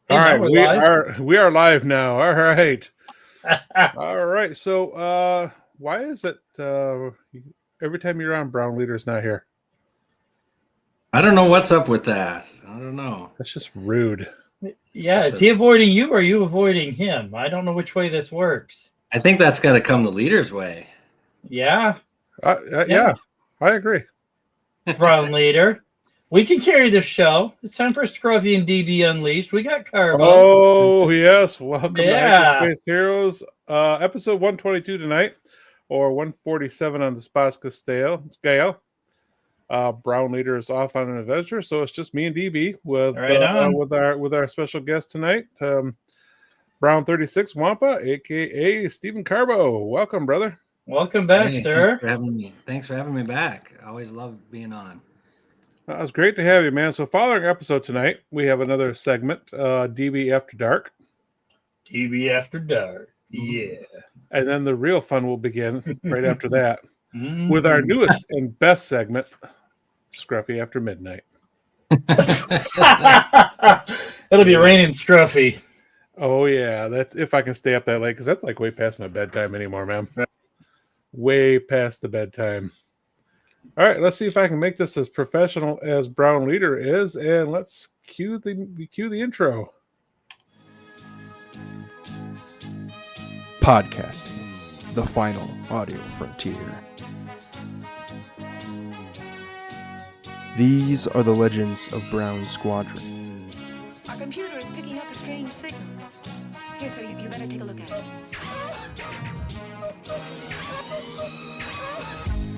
All Hey, now right, we're live. we are live now. All right. All right. So why is it every time you're on, Brown Leader's not here? I don't know what's up with that. I don't know. That's just rude. Yeah, is he avoiding you or are you avoiding him? I don't know which way this works. I think that's got to come the leader's way. Yeah, Yeah, I agree. Brown leader. We can carry this show. It's time for Scruffy and DB Unleashed. We got Carbo. Oh, yes. Welcome to Yeah. Hyperspace Heroes, episode 122 tonight, or 147 on the Spaska scale. Brown Leader is off on an adventure, so it's just me and DB with our special guest tonight, Brown 36 Wampa, aka Stephen Carbo. Welcome, brother. Welcome back, sir. Thanks for having me back. I always love being on. It was great to have you, man. So following our episode tonight, we have another segment, DB After Dark. DB After Dark. Yeah. And then the real fun will begin right after that with our newest and best segment, Scruffy After Midnight. It'll be raining Scruffy. Oh, yeah. That's if I can stay up that late, because that's like way past my bedtime anymore, man. Way past the bedtime. All right, let's see if I can make this as professional as Brown Leader is, and let's cue the intro. Podcasting, the final audio frontier. These are the legends of Brown Squadron. Our computer is picking up a strange signal. Here, sir, you better take a look at it.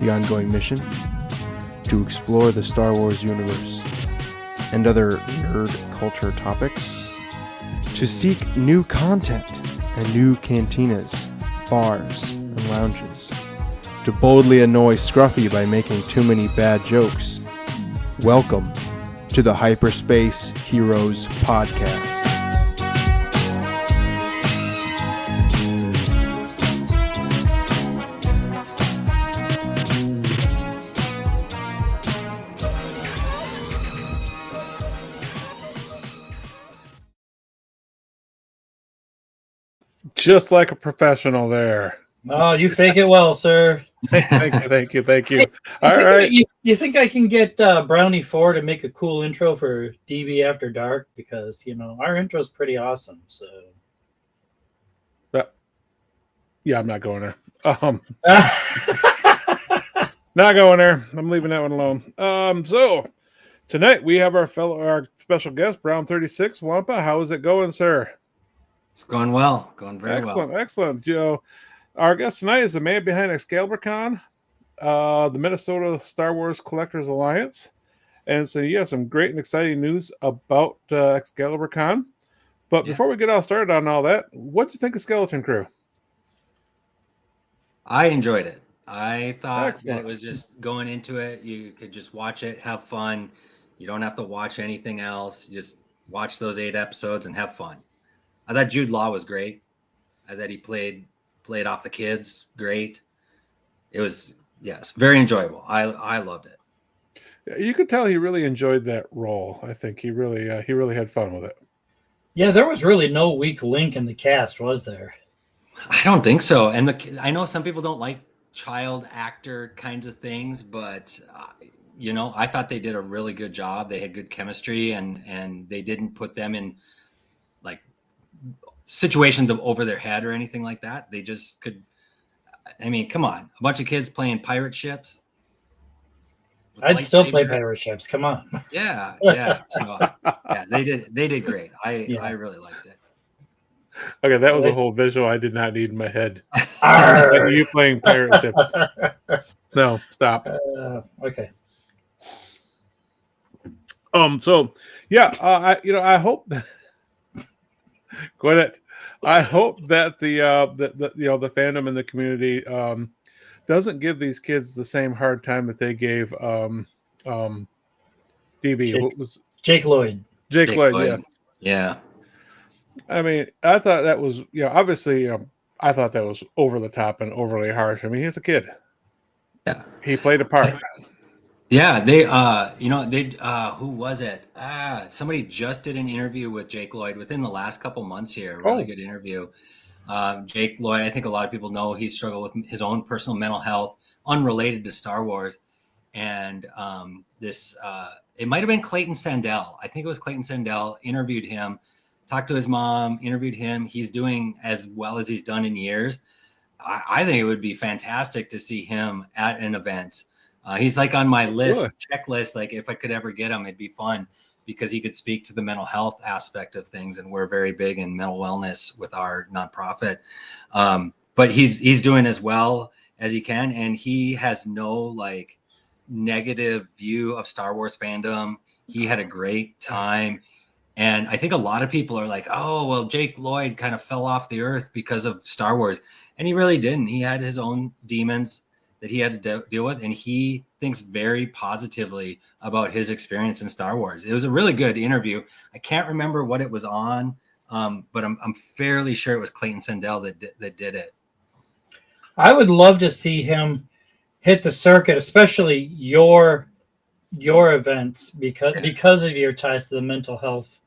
The ongoing mission? To explore the Star Wars universe and other nerd culture topics. To seek new content and new cantinas, bars, and lounges. To boldly annoy Scruffy by making too many bad jokes. Welcome to the Hyperspace Heroes Podcast. Just like a professional there. Oh, you fake it well, sir. Thank you. All right. You think I can get Brownie 4 to make a cool intro for DB After Dark? Because, our intro's pretty awesome. So, yeah, I'm not going there. Not going there. I'm leaving that one alone. So tonight we have our special guest, Brown 36 Wampa. How is it going, sir? It's going well. Going very well. Excellent. Joe, our guest tonight is the man behind Excalibur Con, the Minnesota Star Wars Collectors Alliance. And so, some great and exciting news about Excalibur Con. But before we get all started on all that, what do you think of Skeleton Crew? I enjoyed it. I thought Excellent. that it was just going into it. You could just watch it, have fun. You don't have to watch anything else. You just watch those 8 episodes and have fun. I thought Jude Law was great. I thought he played off the kids great. It was, very enjoyable. I loved it. You could tell he really enjoyed that role. I think he really had fun with it. Yeah, there was really no weak link in the cast, was there? I don't think so. And I know some people don't like child actor kinds of things, but I thought they did a really good job. They had good chemistry, and they didn't put them in like situations of over their head or anything like that. They just could. I mean, come on, a bunch of kids playing pirate ships. I'd still play pirate ships. Come on. Yeah. So they did great. I really liked it. Okay, that was a whole visual I did not need in my head. You playing pirate ships? No, stop. Okay. So I hope that. Quit it. I hope that the fandom and the community doesn't give these kids the same hard time that they gave DB. Jake Lloyd? Jake Lloyd, yeah. I mean, I thought that was obviously I thought that was over the top and overly harsh. I mean, he's a kid. Yeah. He played a part. Yeah, they who was it? Somebody just did an interview with Jake Lloyd within the last couple months here. Really Oh. good interview. Jake Lloyd, I think a lot of people know he struggled with his own personal mental health, unrelated to Star Wars. And it might have been Clayton Sandell. I think it was Clayton Sandell interviewed him, talked to his mom, interviewed him. He's doing as well as he's done in years. I think it would be fantastic to see him at an event. He's like on my list checklist. Like if I could ever get him, it'd be fun because he could speak to the mental health aspect of things. And we're very big in mental wellness with our nonprofit. But he's doing as well as he can. And he has no like negative view of Star Wars fandom. He had a great time. And I think a lot of people are like, oh, well, Jake Lloyd kind of fell off the earth because of Star Wars. And he really didn't. He had his own demons that he had to deal with. And he thinks very positively about his experience in Star Wars. It was a really good interview. I can't remember what it was on, but I'm fairly sure it was Clayton Sandell that did it. I would love to see him hit the circuit, especially your events because of your ties to the mental health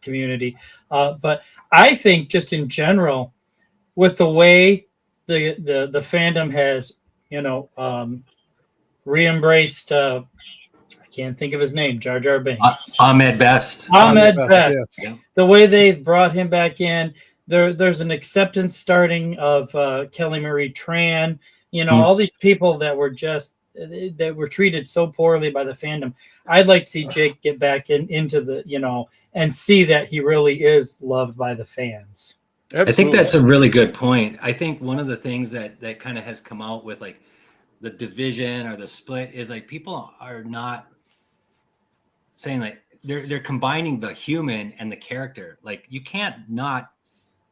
community. But I think just in general, with the way the fandom has, re-embraced, I can't think of his name, Jar Jar Binks. Ahmed Best. Ahmed Best. Yes. The way they've brought him back in, there's an acceptance starting of Kelly Marie Tran. All these people that were treated so poorly by the fandom. I'd like to see Jake get back into the, and see that he really is loved by the fans. Absolutely. I think that's a really good point. I think one of the things that kind of has come out with like the division or the split is like people are not saying like they're combining the human and the character. Like you can't not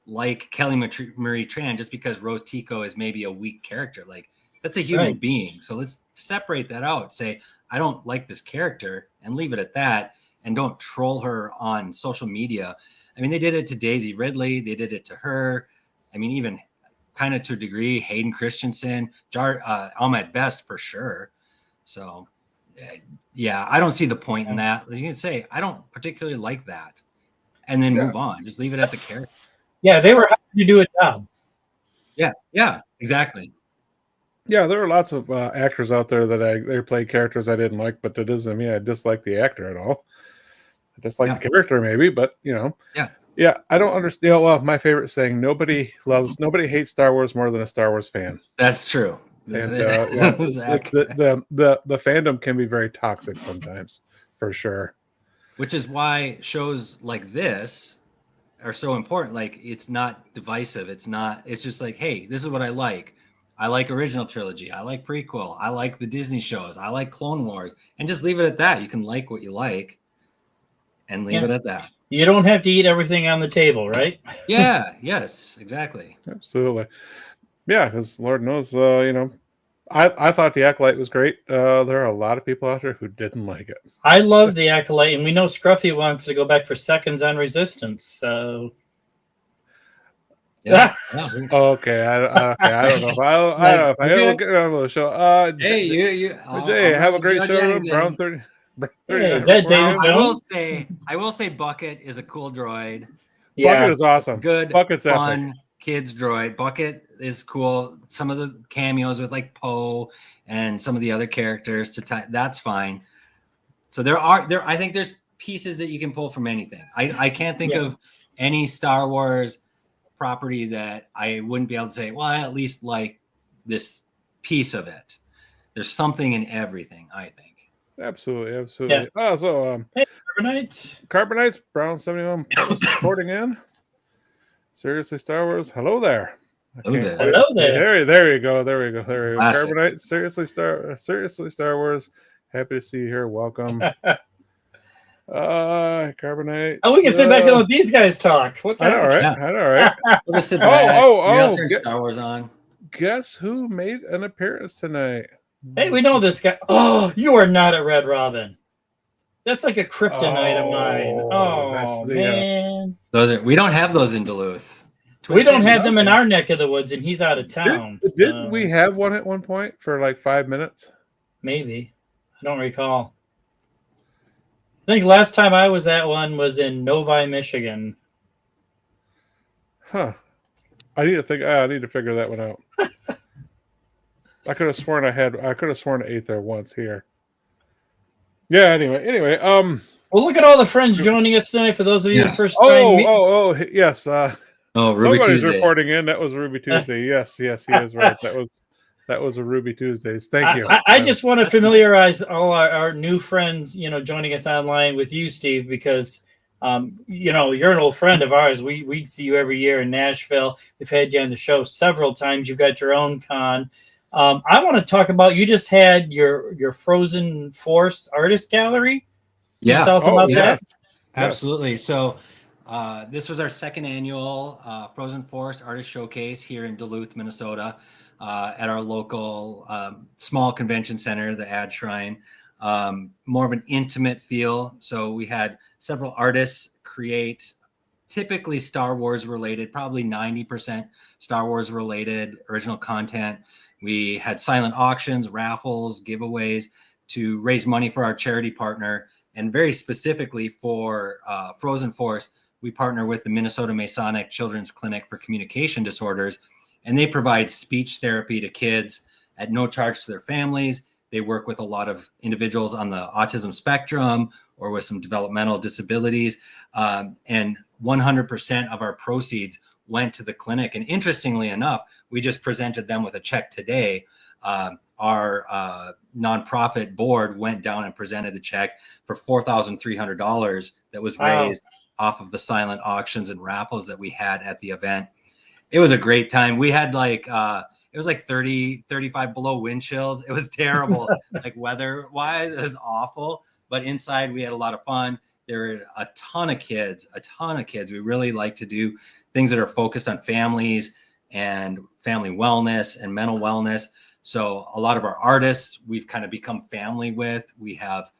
like Kelly Marie Tran just because Rose Tico is maybe a weak character. Like that's a human being. So let's separate that out. Say, I don't like this character and leave it at that. And don't troll her on social media. I mean, they did it to Daisy Ridley. They did it to her. I mean, even kind of to a degree, Hayden Christensen, Ahmed Best for sure. So, yeah, I don't see the point in that. You can say, I don't particularly like that. And then move on. Just leave it at the character. Yeah, they were happy to do a job. Yeah, exactly. Yeah, there are lots of actors out there that they play characters I didn't like, but that doesn't mean I dislike the actor at all. I dislike the character maybe, but Yeah, I don't understand. Well, my favorite saying: nobody hates Star Wars more than a Star Wars fan. That's true. And Exactly. the fandom can be very toxic sometimes, for sure. Which is why shows like this are so important. Like it's not divisive. It's just like, hey, this is what I like. I like original trilogy. I like prequel. I like the Disney shows. I like Clone Wars. And just leave it at that. You can like what you like and leave it at that. You don't have to eat everything on the table, right? Yeah. Yes, exactly. Absolutely. Yeah, because Lord knows, I thought the Acolyte was great. There are a lot of people out there who didn't like it. I love the Acolyte, and we know Scruffy wants to go back for seconds on Resistance. So, Yeah. Okay, I don't know. If I ever get around with the show. Hey, Jay, have a great show. Brown 30. Is that David Jones? I will say Bucket is a cool droid. Yeah. Bucket is awesome. Good, Bucket's fun epic. kids droid. Bucket is cool. Some of the cameos with like Poe and some of the other characters that's fine. So I think there's pieces that you can pull from anything. I can't think of any Star Wars property that I wouldn't be able to say, well, I at least like this piece of it. There's something in everything, I think. Absolutely. Yeah. Oh, so Hey, Carbonites. Carbonites, Brown 71 reporting in. Seriously, Star Wars. Hello there. Hello there. There you go. Classic. Carbonite, seriously, Star Wars. Happy to see you here. Welcome. Carbonite. Oh, we can sit back and let these guys talk. What the I know, right? Yeah. I know, right? We'll just sit back. I'll turn Star Wars on. Guess who made an appearance tonight? Hey, we know this guy. Oh, you are not a Red Robin. That's like a kryptonite of mine. Oh, man. We don't have those in Duluth. We don't have them in our neck of the woods, and he's out of town. Didn't we have one at one point for like 5 minutes? Maybe. I don't recall. I think last time I was at one was in Novi, Michigan. Huh. I need to think. I need to figure that one out. I could have sworn I ate there once here. Yeah. Anyway. Well, look at all the friends joining us tonight. For those of you the first time. Yes. Ruby Somebody's Tuesday. reporting in. That was Ruby Tuesday. Yes, he is right. That was a Ruby Tuesdays. Thank you. I just want to familiarize all our new friends, joining us online with you, Steve, because you're an old friend of ours. We see you every year in Nashville. We've had you on the show several times. You've got your own con. I want to talk about, you just had your Frozen Force artist gallery. Can you tell us about that? Absolutely. So this was our second annual Frozen Force Artist Showcase here in Duluth, Minnesota, at our local small convention center, the Ad Shrine. More of an intimate feel. So we had several artists create typically Star Wars related, probably 90% Star Wars related original content. We had silent auctions, raffles, giveaways to raise money for our charity partner. And very specifically for Frozen Force, we partner with the Minnesota Masonic Children's Clinic for Communication Disorders, and they provide speech therapy to kids at no charge to their families. They work with a lot of individuals on the autism spectrum or with some developmental disabilities, and 100% of our proceeds went to the clinic. And interestingly enough, we just presented them with a check today. Our nonprofit board went down and presented the check for $4,300 that was raised off of the silent auctions and raffles that we had at the event. It was a great time. We had it was like 30, 35 below wind chills. It was terrible. Like weather wise, it was awful. But inside we had a lot of fun. There were a ton of kids. We really like to do things that are focused on families and family wellness and mental wellness. So a lot of our artists we've kind of become family with. We have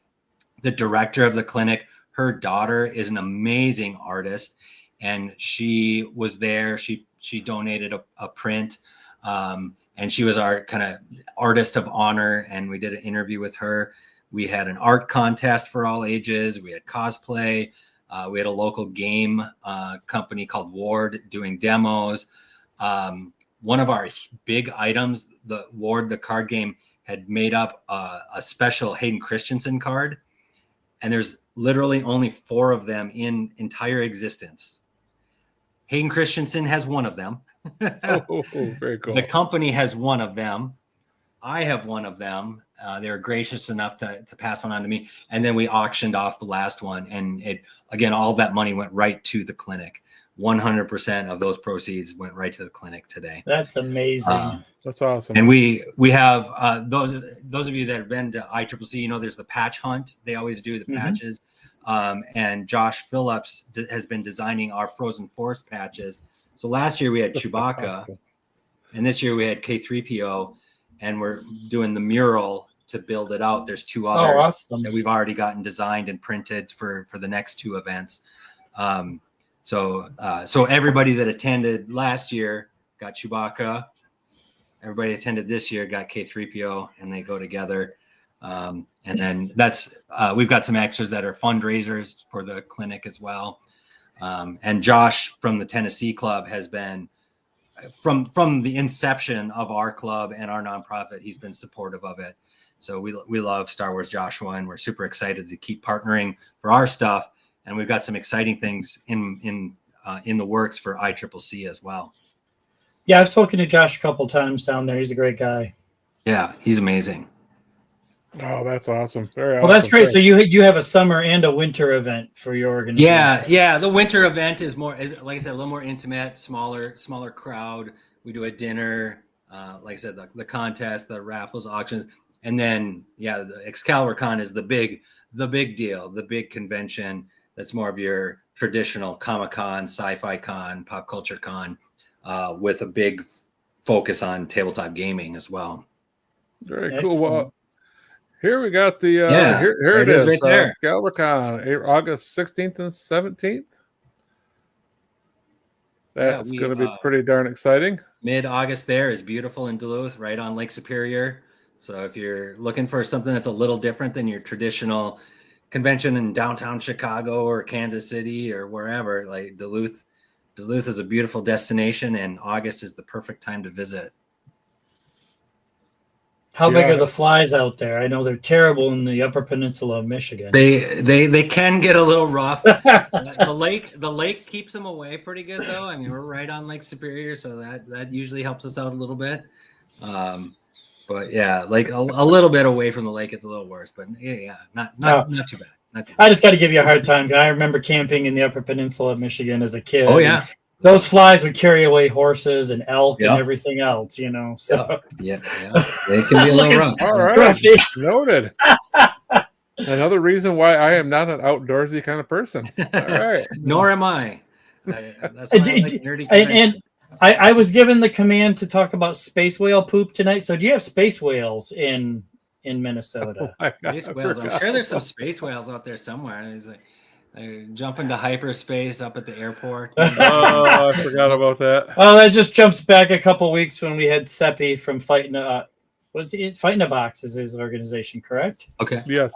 the director of the clinic. Her daughter is an amazing artist, and she was there. She donated a print, and she was our kind of artist of honor, and we did an interview with her. We had an art contest for all ages. We had cosplay. We had a local game company called Ward doing demos. One of our big items, the Ward, the card game, had made up a special Hayden Christensen card. And there's literally only 4 of them in entire existence. Hayden Christensen has one of them. Very cool. The company has one of them. I have one of them. They were gracious enough to pass one on to me. And then we auctioned off the last one. And all of that money went right to the clinic. 100% of those proceeds went right to the clinic today. That's amazing. That's awesome. And we have those of you that have been to ICCC, there's the patch hunt. They always do the patches. And Josh Phillips has been designing our Frozen Force patches. So last year we had Chewbacca, awesome. And this year we had K3PO, and we're doing the mural to build it out. There's 2 others awesome. that we've already gotten designed and printed for the next 2 events. So everybody that attended last year got Chewbacca. Everybody attended this year got K3PO, and they go together. And then we've got some extras that are fundraisers for the clinic as well. And Josh from the Tennessee Club has been from the inception of our club and our nonprofit. He's been supportive of it. So we love Star Wars Joshua, and we're super excited to keep partnering for our stuff. And we've got some exciting things in the works for ICCC as well. Yeah, I've spoken to Josh a couple times down there. He's a great guy. Yeah, he's amazing. Oh, that's awesome. Very awesome. Well, that's great. So you have a summer and a winter event for your organization. Yeah. The winter event is like I said, a little more intimate, smaller crowd. We do a dinner, like I said, the contest, the raffles, auctions, and then the Excalibur Con is the big deal, the big convention. That's more of your traditional Comic-Con, Sci-Fi Con, Pop Culture Con, with a big focus on tabletop gaming as well. Very Excellent. cool. Well, here we got the here it is right there. Excalibur Con, August 16th and 17th. That's going to be pretty darn exciting. Mid-August there is beautiful in Duluth, right on Lake Superior. So if you're looking for something that's a little different than your traditional convention in downtown Chicago or Kansas City or wherever, like Duluth is a beautiful destination, and August is the perfect time to visit. How big are the flies out there? I know they're terrible in the Upper Peninsula of Michigan. They can get a little rough. The lake keeps them away pretty good, though. I mean, we're right on Lake Superior, so that usually helps us out a little bit. But yeah, like a little bit away from the lake, it's a little worse. But yeah, not too bad. Not too bad. I just got to give you a hard time. I remember camping in the Upper Peninsula of Michigan as a kid. Oh yeah. Those flies would carry away horses and elk and everything else, you know. So yeah. They can be a little rough. All right, noted. Another reason why I am not an outdoorsy kind of person. All right. Nor am I. That's why I like nerdy. And I was given the command to talk about space whale poop tonight. So do you have space whales in Minnesota? Oh space whales. I'm sure there's some space whales out there somewhere. He's like, jump into hyperspace up at the airport. Oh, I forgot about that. Oh, that just jumps back a couple weeks when we had Seppi from Fighting Fighting a Box is his organization, correct? Okay. Yes.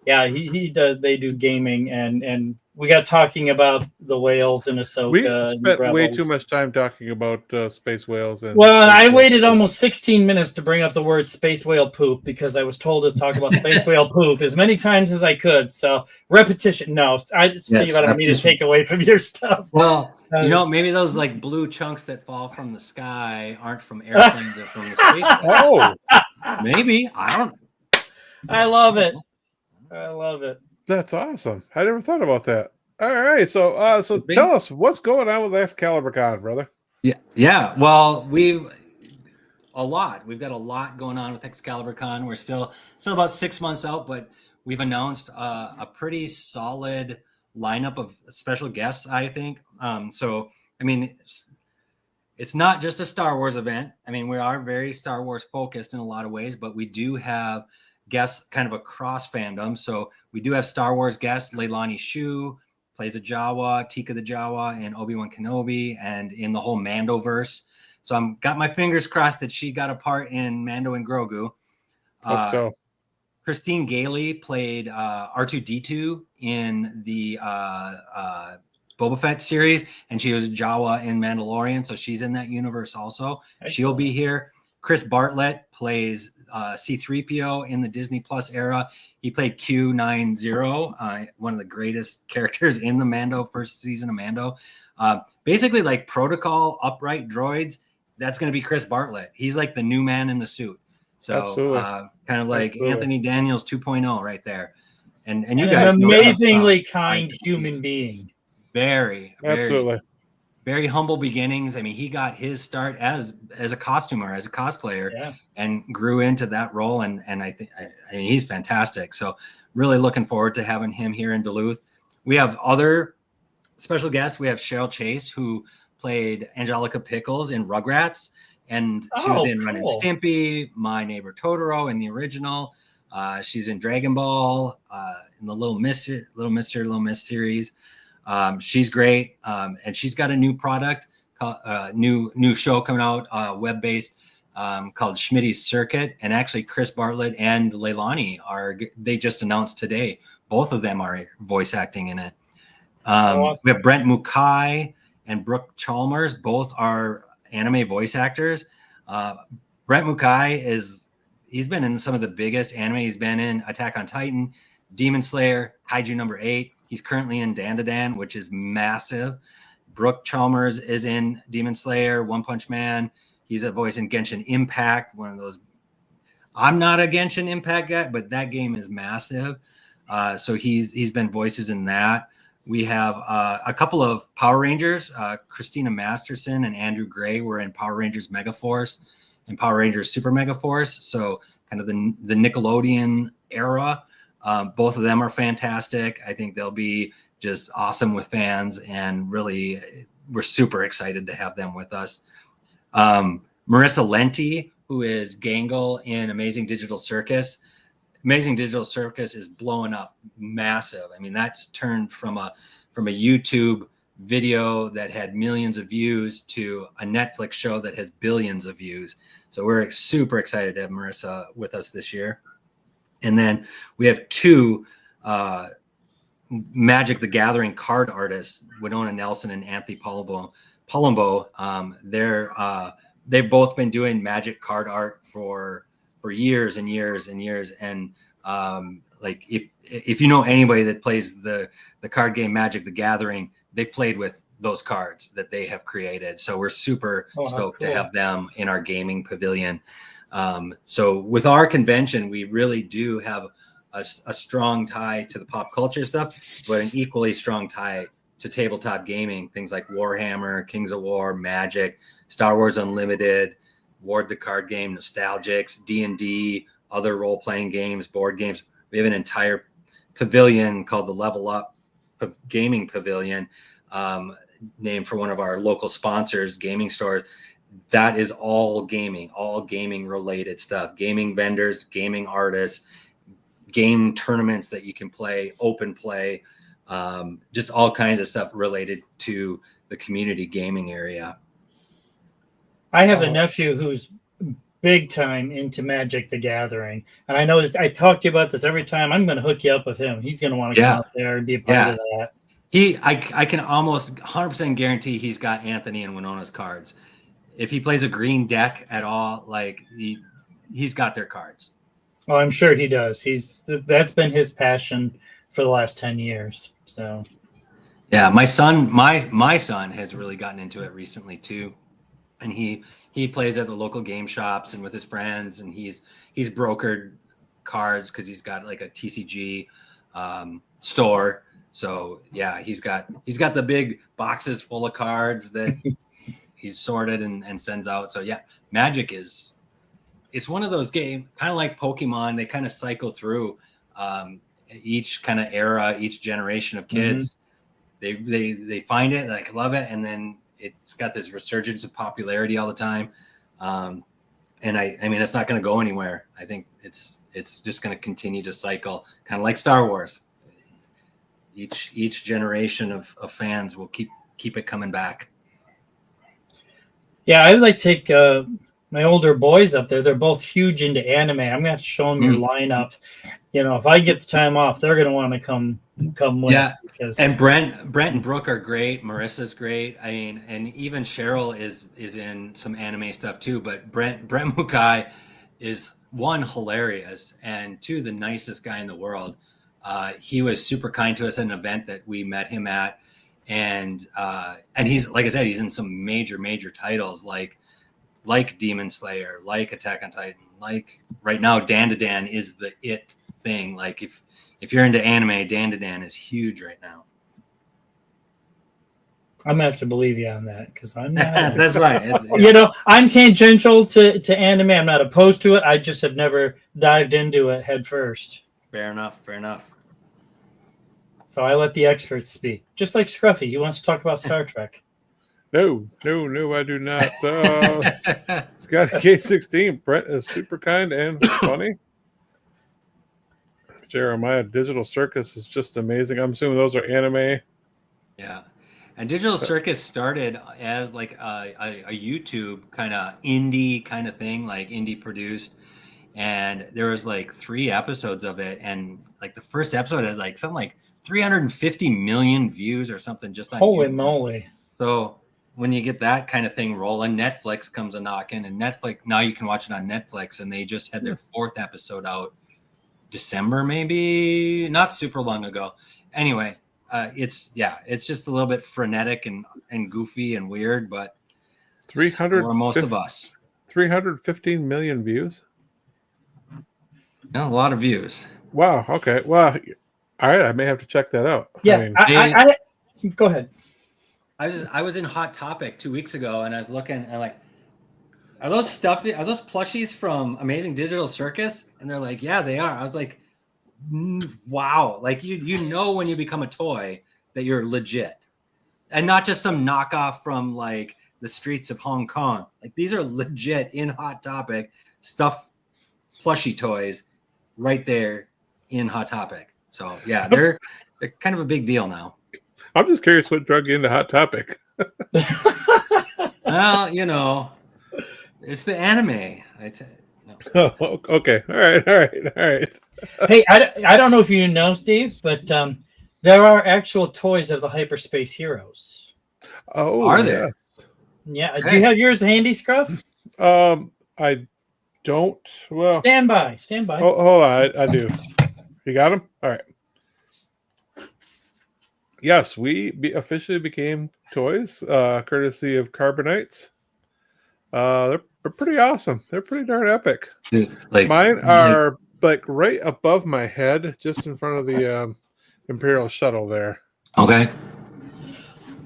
Yeah, he does. They do gaming, and we got talking about the whales in Ahsoka. We spent way too much time talking about space whales. And I waited almost 16 minutes to bring up the word space whale poop because I was told to talk about space whale poop as many times as I could. So repetition. No, I just think about it. Me to take away from your stuff. Well, maybe those like blue chunks that fall from the sky aren't from airplanes or from the space. Oh, maybe I don't. I love it. I love it. That's awesome. I never thought about that. All right, so tell us what's going on with Excalibur Con, brother. Yeah. Well, we've got a lot going on with Excalibur Con. We're still about 6 months out, but we've announced a pretty solid lineup of special guests, I think. So I mean, it's not just a Star Wars event. I mean, we are very Star Wars focused in a lot of ways, but we do have guests kind of across fandom. So we do have Star Wars guests. Leilani Shu plays a Jawa, Tika the Jawa in Obi-Wan Kenobi and in the whole Mandoverse. So I'm got my fingers crossed that she got a part in Mando and Grogu. Hope so. Christine Gailey played R2-D2 in the Boba Fett series, and she was a Jawa in Mandalorian, so she's in that universe also. Excellent. She'll be here. Chris Bartlett plays C-3PO in the Disney Plus era. He played Q90, one of the greatest characters in the Mando first season of Mando. Basically, like protocol upright droids. That's going to be Chris Bartlett. He's like the new man in the suit. So kind of like Anthony Daniels 2.0 right there. And you guys an amazingly kind human being. Very, absolutely. Very humble beginnings. I mean, he got his start as a costumer, as a cosplayer, and grew into that role. And I mean, he's fantastic. So really looking forward to having him here in Duluth. We have other special guests. We have Cheryl Chase, who played Angelica Pickles in Rugrats, and she was in Ren and Stimpy, My Neighbor Totoro in the original. She's in Dragon Ball, in the Little Miss series. She's great, and she's got a new product, new show coming out, web-based, called Schmitty's Circuit. And actually, Chris Bartlett and Leilani they just announced today. Both of them are voice acting in it. Awesome. We have Brent Mukai and Brooke Chalmers. Both are anime voice actors. Brent Mukai he's been in some of the biggest anime. He's been in Attack on Titan, Demon Slayer, Kaiju number 8. He's currently in Dandadan, which is massive. Brooke Chalmers is in Demon Slayer, One Punch Man. He's a voice in Genshin Impact, one of those. I'm not a Genshin Impact guy, but that game is massive. So he's been voices in that. We have a couple of Power Rangers. Christina Masterson and Andrew Gray were in Power Rangers Megaforce and Power Rangers Super Megaforce. So kind of the Nickelodeon era. Both of them are fantastic. I think they'll be just awesome with fans, and really we're super excited to have them with us. Marissa Lenti, who is Gangle in Amazing Digital Circus. Amazing Digital Circus is blowing up massive. I mean, that's turned from a YouTube video that had millions of views to a Netflix show that has billions of views. So we're super excited to have Marissa with us this year. And then we have two Magic the Gathering card artists, Winona Nelson and Anthony Palumbo. They've both been doing Magic card art for years and years and years. And like if you know anybody that plays the card game Magic the Gathering, they've played with those cards that they have created. So we're super stoked to have them in our gaming pavilion. So with our convention, we really do have a strong tie to the pop culture stuff, but an equally strong tie to tabletop gaming, things like Warhammer, Kings of War, Magic, Star Wars Unlimited, Ward the card game, Nostalgics, D&D, other role-playing games, board games. We have an entire pavilion called the Level Up Gaming Pavilion, named for one of our local sponsors, gaming stores. That is all gaming related stuff, gaming vendors, gaming artists, game tournaments that you can play, open play, just all kinds of stuff related to the community gaming area. I have a nephew who's big time into Magic the Gathering. And I know that I talk to you about this every time. I'm going to hook you up with him. He's going to want to come out there and be a part of that. I can almost 100% guarantee he's got Anthony and Winona's cards. If he plays a green deck at all, like he's got their cards. Oh, I'm sure he does. That's been his passion for the last 10 years. So, yeah, my son has really gotten into it recently too, and he plays at the local game shops and with his friends, and he's brokered cards because he's got like a TCG store. So yeah, he's got the big boxes full of cards that he's sorted and sends out. So yeah, Magic it's one of those games, kind of like Pokemon. They kind of cycle through each kind of era, each generation of kids. Mm-hmm. They find it, like love it, and then it's got this resurgence of popularity all the time. And I mean, it's not going to go anywhere. I think it's just going to continue to cycle, kind of like Star Wars. Each generation of fans will keep it coming back. Yeah, I would like to take my older boys up there. They're both huge into anime. I'm gonna have to show them your lineup. You know, if I get the time off, they're gonna want to come with. Yeah, and Brent and Brooke are great. Marissa's great. I mean, and even Cheryl is in some anime stuff too. But Brent Mukai is one, hilarious, and two, the nicest guy in the world. He was super kind to us at an event that we met him at, and he's, like I said, he's in some major titles like Demon Slayer, like Attack on Titan, like right now Dan is the it thing. Like if you're into anime, Dan is huge right now. I'm gonna have to believe you on that because I'm not. That's right. You know, I'm tangential to anime. I'm not opposed to it. I just have never dived into it head first. Fair enough. So I let the experts speak. Just like Scruffy, he wants to talk about Star Trek. No, I do not. Scott K16, Brent is super kind and funny. Jeremiah, Digital Circus is just amazing. I'm assuming those are anime. Yeah. And Digital Circus started as like a YouTube kind of indie kind of thing, like indie produced. And there was like 3 episodes of it. And like the first episode had like something like 350 million views or something just on Holy YouTube. Moly. So when you get that kind of thing rolling, Netflix comes a knocking, and Netflix, now you can watch it on Netflix, and they just had their 4th episode out December, maybe not super long ago. Anyway, it's just a little bit frenetic and goofy and weird, but 300 for most of us. 315 million views. Yeah, a lot of views. Wow. Okay. Well, all right. I may have to check that out. Yeah. I go ahead. I was in Hot Topic 2 weeks ago, and I was looking, and like, are those plushies from Amazing Digital Circus? And they're like, yeah, they are. I was like, wow. Like you know when you become a toy that you're legit, and not just some knockoff from like the streets of Hong Kong. Like these are legit in Hot Topic stuff, plushie toys, right there in Hot Topic. So yeah, they're kind of a big deal now. I'm just curious what drug you into Hot Topic. Well, it's the anime. No. Oh, okay. All right. Hey, I don't know if you know, Steve, but there are actual toys of the Hyperspace Heroes. Oh, Are there? yes. Yeah. Okay. Do you have yours handy, Scruff? I don't. Well, Stand by. hold on. I do. You got them? All right. Yes, we officially became toys, courtesy of Carbonites. They're pretty awesome. They're pretty darn epic. Dude, Mine are like right above my head, just in front of the Imperial shuttle there. Okay.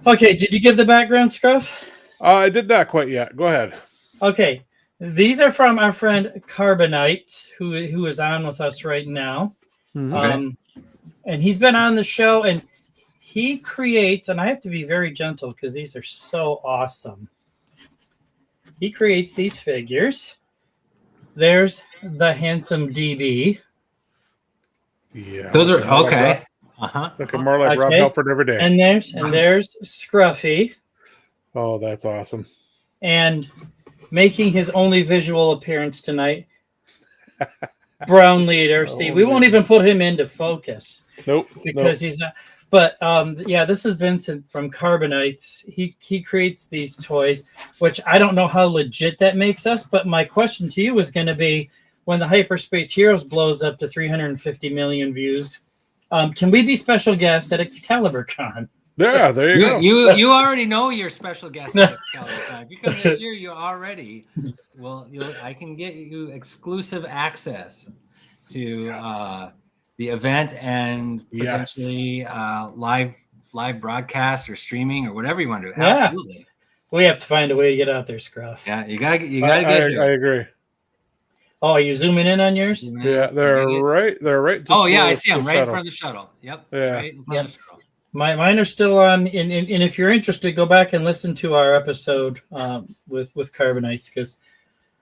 Okay. Did you give the background, Scruff? I did not quite yet. Go ahead. Okay. These are from our friend Carbonite, who is on with us right now. Mhm. And he's been on the show, and he creates, and I have to be very gentle because these are so awesome. He creates these figures. There's the handsome DB. Yeah. Those are More like okay. Uh-huh. looking more like Rob Okay. Halford every day. And there's Scruffy. Oh, that's awesome. And making his only visual appearance tonight, Brown Leader. See, we won't even put him into focus. Nope. Because he's not. But yeah, this is Vincent from Carbonites. He creates these toys, which I don't know how legit that makes us. But my question to you was going to be, when the Hyperspace Heroes blows up to 350 million views, can we be special guests at Excalibur Con? Yeah, there you go. You already know your special guest at Excalibur Con. If you come this year, you already I can get you exclusive access to the event and potentially live broadcast or streaming or whatever you want to do. Yeah. Absolutely. We have to find a way to get out there, Scruff. Yeah, you gotta get here. I agree. Oh, are you zooming in on yours? Yeah, they're right. Oh yeah, I just see them below right in the front of the shuttle. Yep. Yeah. Right in front of the shuttle. Mine are still on, and if you're interested, go back and listen to our episode with Carbonites, because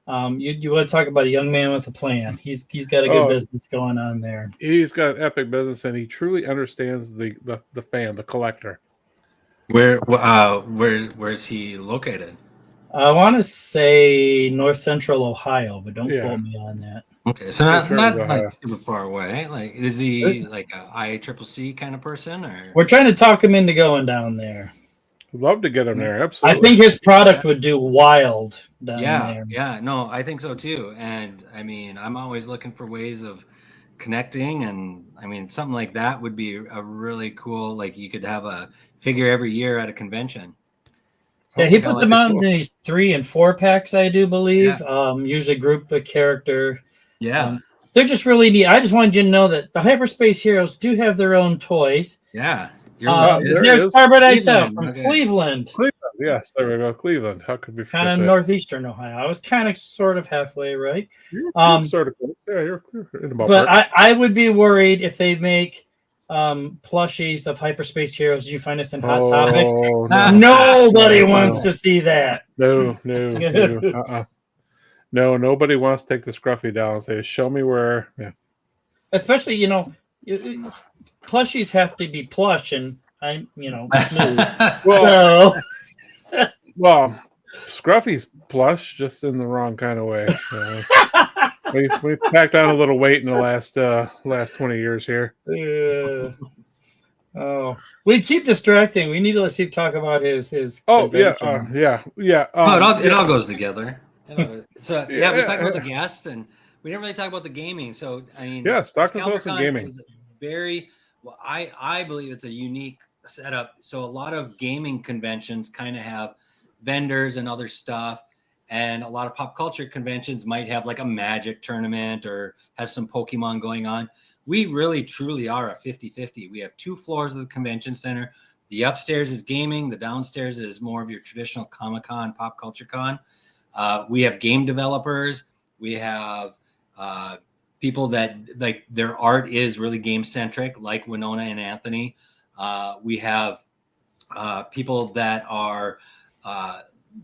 you want to talk about a young man with a plan. He's got a good business going on there. He's got an epic business, and he truly understands the fan, the collector. Where's he located? I want to say North Central Ohio, but don't Yeah. quote me on that. Okay, so not Ohio. like super far away. Like, is he like a ICCC kind of person, or? We're trying to talk him into going down there. Love to get him there. I Absolutely. think his product would do wild down there. Yeah, no, I think so too. And I mean, I'm always looking for ways of connecting, and I mean, something like that would be a really cool. Like, you could have a figure every year at a convention. Yeah, he puts them out in these 3 and 4 packs, I do believe. Yeah. Usually group a character. Yeah. They're just really neat. I just wanted you to know that the Hyperspace Heroes do have their own toys. Yeah. There's Carbonites out from Cleveland. Yes, there we go. Cleveland. How could we forget Kind of that? northeastern Ohio. I was kind of sort of halfway right. You're sort of close. Yeah, you're in the ballpark. But I would be worried if they make plushies of Hyperspace Heroes. Did you find us in Hot Topic? No, Nobody wants to see that. No. No, nobody wants to take the Scruffy down and say, "Show me where." Yeah. Especially, plushies have to be plush, and I'm, smooth. Well, Scruffy's plush, just in the wrong kind of way. We packed on a little weight in the last 20 years here. Oh, we keep distracting. We need to let Steve talk about his. Oh convention. yeah. It all goes together. So we talked about the Yeah. guests, and we didn't really talk about the gaming. So I mean, Yes, talk to us Excalibur about Con gaming. is very well. I believe it's a unique setup. So a lot of gaming conventions kind of have vendors and other stuff, and a lot of pop culture conventions might have like a Magic tournament or have some Pokemon going on. We really truly are a 50-50. We have 2 floors of the convention center. The upstairs is gaming. The downstairs is more of your traditional Comic-Con, pop culture con. We have game developers. We have people that like their art is really game centric, like Winona and Anthony. We have people that are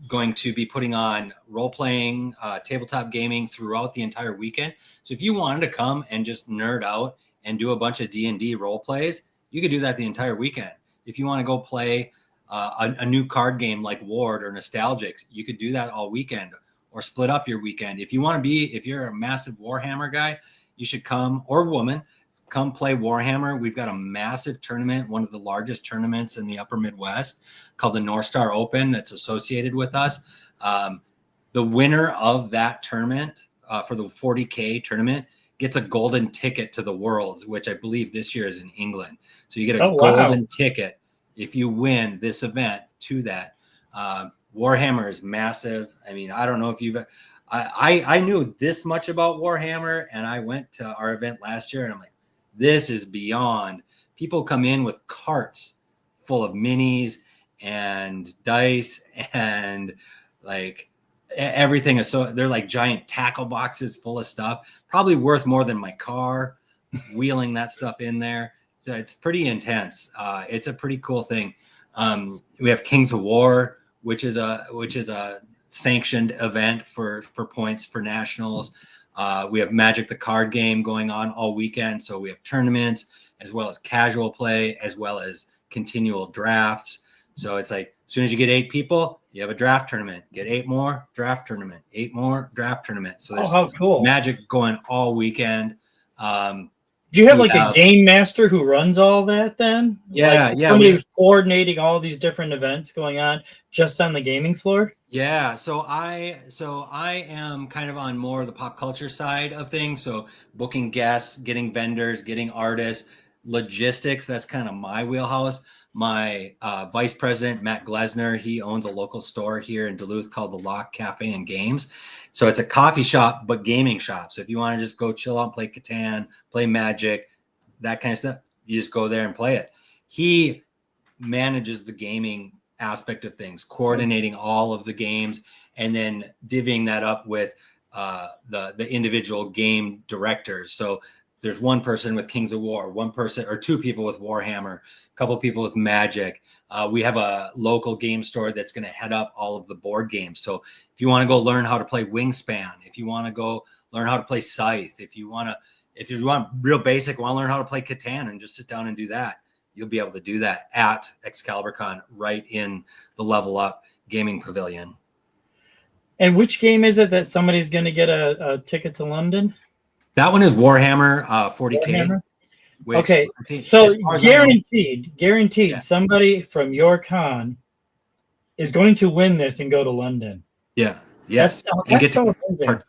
going to be putting on role playing, tabletop gaming throughout the entire weekend. So if you wanted to come and just nerd out and do a bunch of D&D role plays, you could do that the entire weekend. if you want to go play a new card game like Ward or Nostalgics, you could do that all weekend or split up your weekend. If you're a massive Warhammer guy, you should come, or woman, come play Warhammer. We've got a massive tournament, one of the largest tournaments in the upper Midwest, called the North Star Open, that's associated with us. The winner of that tournament for the 40K tournament gets a golden ticket to the Worlds, which I believe this year is in England. So you get a golden ticket if you win this event to that. Warhammer is massive. I mean, I don't know if you've, I knew this much about Warhammer, and I went to our event last year and I'm like, this is beyond. People come in with carts full of minis and dice and like everything is, so they're like giant tackle boxes full of stuff, probably worth more than my car, wheeling that stuff in there. So it's pretty intense. It's a pretty cool thing. We have Kings of War, which is a sanctioned event for points for nationals. We have Magic the card game going on all weekend. So we have tournaments as well as casual play, as well as continual drafts. So it's like, as soon as you get 8 people, you have a draft tournament. Get 8 more, draft tournament. 8 more, draft tournament. So there's how cool. Magic going all weekend. Do you have a game master who runs all that then? Yeah, Somebody who's coordinating all these different events going on just on the gaming floor? Yeah, so I am kind of on more of the pop culture side of things. So booking guests, getting vendors, getting artists, logistics, that's kind of my wheelhouse. My vice president, Matt Glesner, he owns a local store here in Duluth called the Lock Cafe and Games. So it's a coffee shop, but gaming shop. So if you want to just go chill out and play Catan, play Magic, that kind of stuff, you just go there and play it. He manages the gaming aspect of things, coordinating all of the games, and then divvying that up with the individual game directors. So there's one person with Kings of War, one person or 2 people with Warhammer, a couple people with Magic. We have a local game store that's going to head up all of the board games. So if you want to go learn how to play Wingspan, if you want to go learn how to play Scythe, if you want real basic, want to learn how to play Catan and just sit down and do that, you'll be able to do that at Excalibur Con, right in the Level Up Gaming Pavilion. And which game is it that somebody's going to get a ticket to London? That one is Warhammer 40K. Warhammer? Which okay, so guaranteed, somebody from your con is going to win this and go to London. Yeah. Yes. And get so amazing.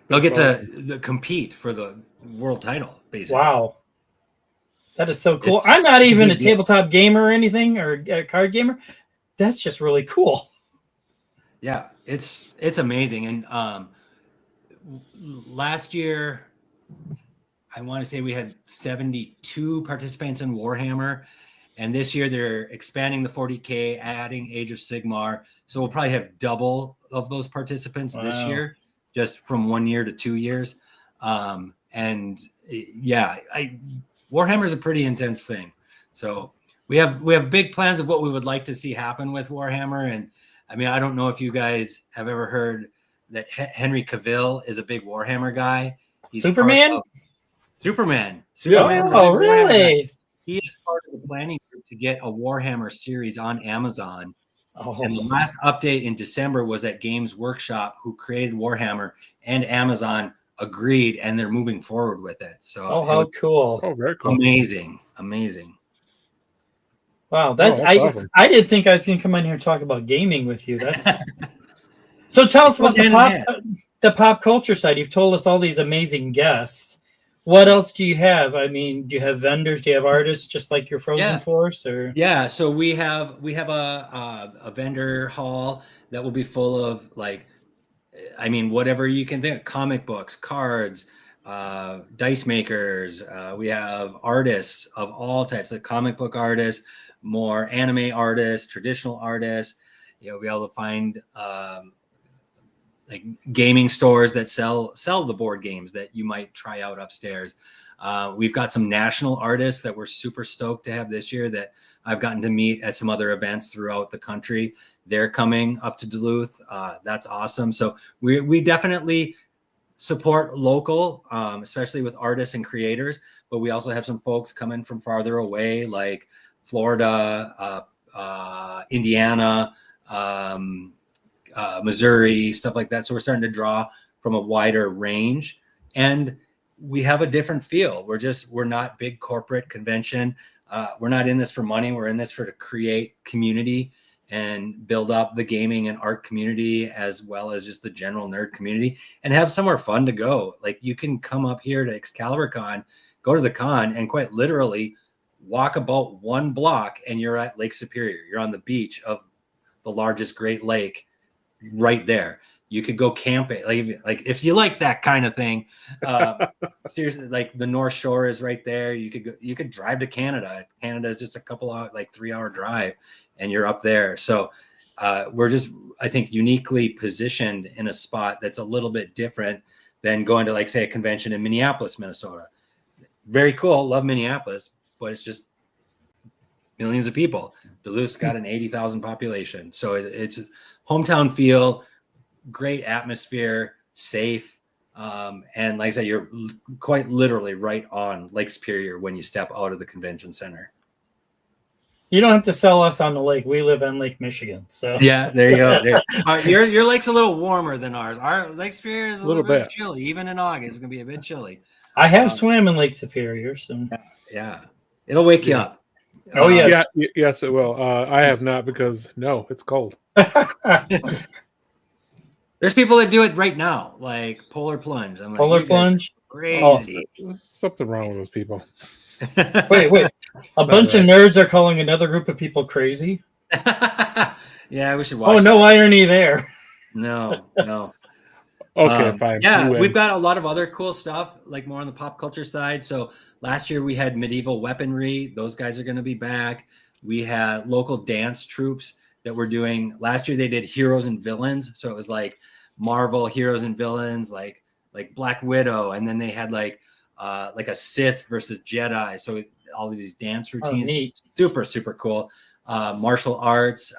They'll get to compete for the world title, basically. Wow. That is so cool. I'm not even a tabletop gamer or anything, or a card gamer. That's just really cool. Yeah, it's amazing. And last year, I want to say we had 72 participants in Warhammer. And this year they're expanding the 40K, adding Age of Sigmar. So we'll probably have double of those participants this year, just from 1 year to 2 years. And yeah, Warhammer is a pretty intense thing. So we have big plans of what we would like to see happen with Warhammer. And I mean, I don't know if you guys have ever heard that Henry Cavill is a big Warhammer guy. He's Superman? Superman. Oh, really? He is part of the planning group to get a Warhammer series on Amazon. Oh. And the last update in December was that Games Workshop, who created Warhammer, and Amazon agreed, and they're moving forward with it. So how cool. Oh, very cool. Amazing. Wow, that's awesome. I didn't think I was going to come in here and talk about gaming with you. That's So tell us about the pop culture side. You've told us all these amazing guests. What else do you have? I mean, do you have vendors? Do you have artists, just like your Frozen Force? Or so we have a vendor hall that will be full of, like, I mean, whatever you can think: comic books, cards, dice makers. We have artists of all types, like comic book artists, more anime artists, traditional artists. You'll be able to find like gaming stores that sell the board games that you might try out upstairs. We've got some national artists that we're super stoked to have this year that I've gotten to meet at some other events throughout the country. They're coming up to Duluth. That's awesome. So we definitely support local, especially with artists and creators, but we also have some folks coming from farther away, like Florida, Indiana, Missouri, stuff like that. So we're starting to draw from a wider range, and we have a different feel. We're not big corporate convention. We're not in this for money. We're in this to create community and build up the gaming and art community, as well as just the general nerd community, and have somewhere fun to go. Like, you can come up here to Excalibur Con, go to the con, and quite literally walk about 1 block and you're at Lake Superior. You're on the beach of the largest Great Lake right there. You could go camping. Like if you like that kind of thing, seriously, like the North Shore is right there. You could drive to Canada. Canada is just a couple hour, like 3-hour drive, and you're up there. So we're just, I think, uniquely positioned in a spot that's a little bit different than going to, like, say, a convention in Minneapolis, Minnesota. Very cool. Love Minneapolis, but it's just millions of people. Duluth's got an 80,000 population. So it's hometown feel, great atmosphere, safe. And like I said, you're quite literally right on Lake Superior when you step out of the convention center. You don't have to sell us on the lake. We live on Lake Michigan. So yeah, there you go. There. Your lake's a little warmer than ours. Our Lake Superior is a little bit chilly. Even in August, it's going to be a bit chilly. I have swam in Lake Superior. So yeah. It'll wake you up. Oh, yes. Yeah, yes, it will. I have not, because no, it's cold. There's people that do it right now, like polar plunge. I'm like, polar plunge? Crazy. Oh, there's something wrong with those people. Wait. A bunch of nerds are calling another group of people crazy? Yeah, we should watch no irony there. No. Okay, fine. Yeah, we've got a lot of other cool stuff, like more on the pop culture side. So last year we had medieval weaponry. Those guys are going to be back. We had local dance troops that were doing. Last year they did heroes and villains. So it was like Marvel heroes and villains, like Black Widow. And then they had like a Sith versus Jedi. So all of these dance routines, super, super cool. Martial arts.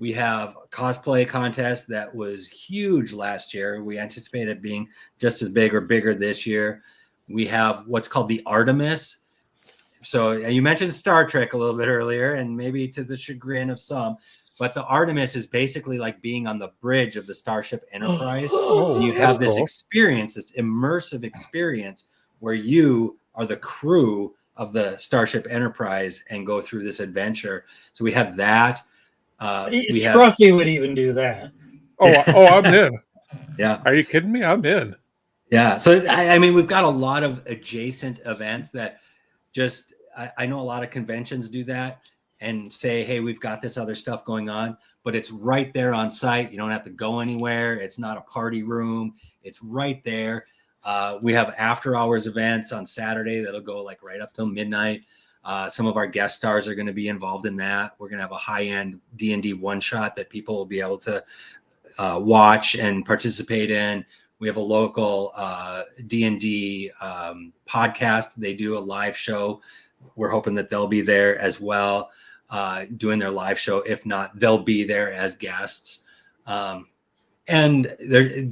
We have a cosplay contest that was huge last year. We anticipate it being just as big or bigger this year. We have what's called the Artemis. So you mentioned Star Trek a little bit earlier, and maybe to the chagrin of some, but the Artemis is basically like being on the bridge of the Starship Enterprise. And you have this experience, this immersive experience where you are the crew of the Starship Enterprise and go through this adventure. So we have that. Scruffy would even do that. Oh, I'm in. Yeah. Are you kidding me? I'm in. Yeah. So, I mean, we've got a lot of adjacent events that just, I know a lot of conventions do that and say, hey, we've got this other stuff going on, but it's right there on site. You don't have to go anywhere. It's not a party room. It's right there. We have after hours events on Saturday that'll go like right up till midnight. Some of our guest stars are going to be involved in that. We're going to have a high-end D&D one-shot that people will be able to watch and participate in. We have a local D&D podcast. They do a live show. We're hoping that they'll be there as well, doing their live show. If not, they'll be there as guests. And they're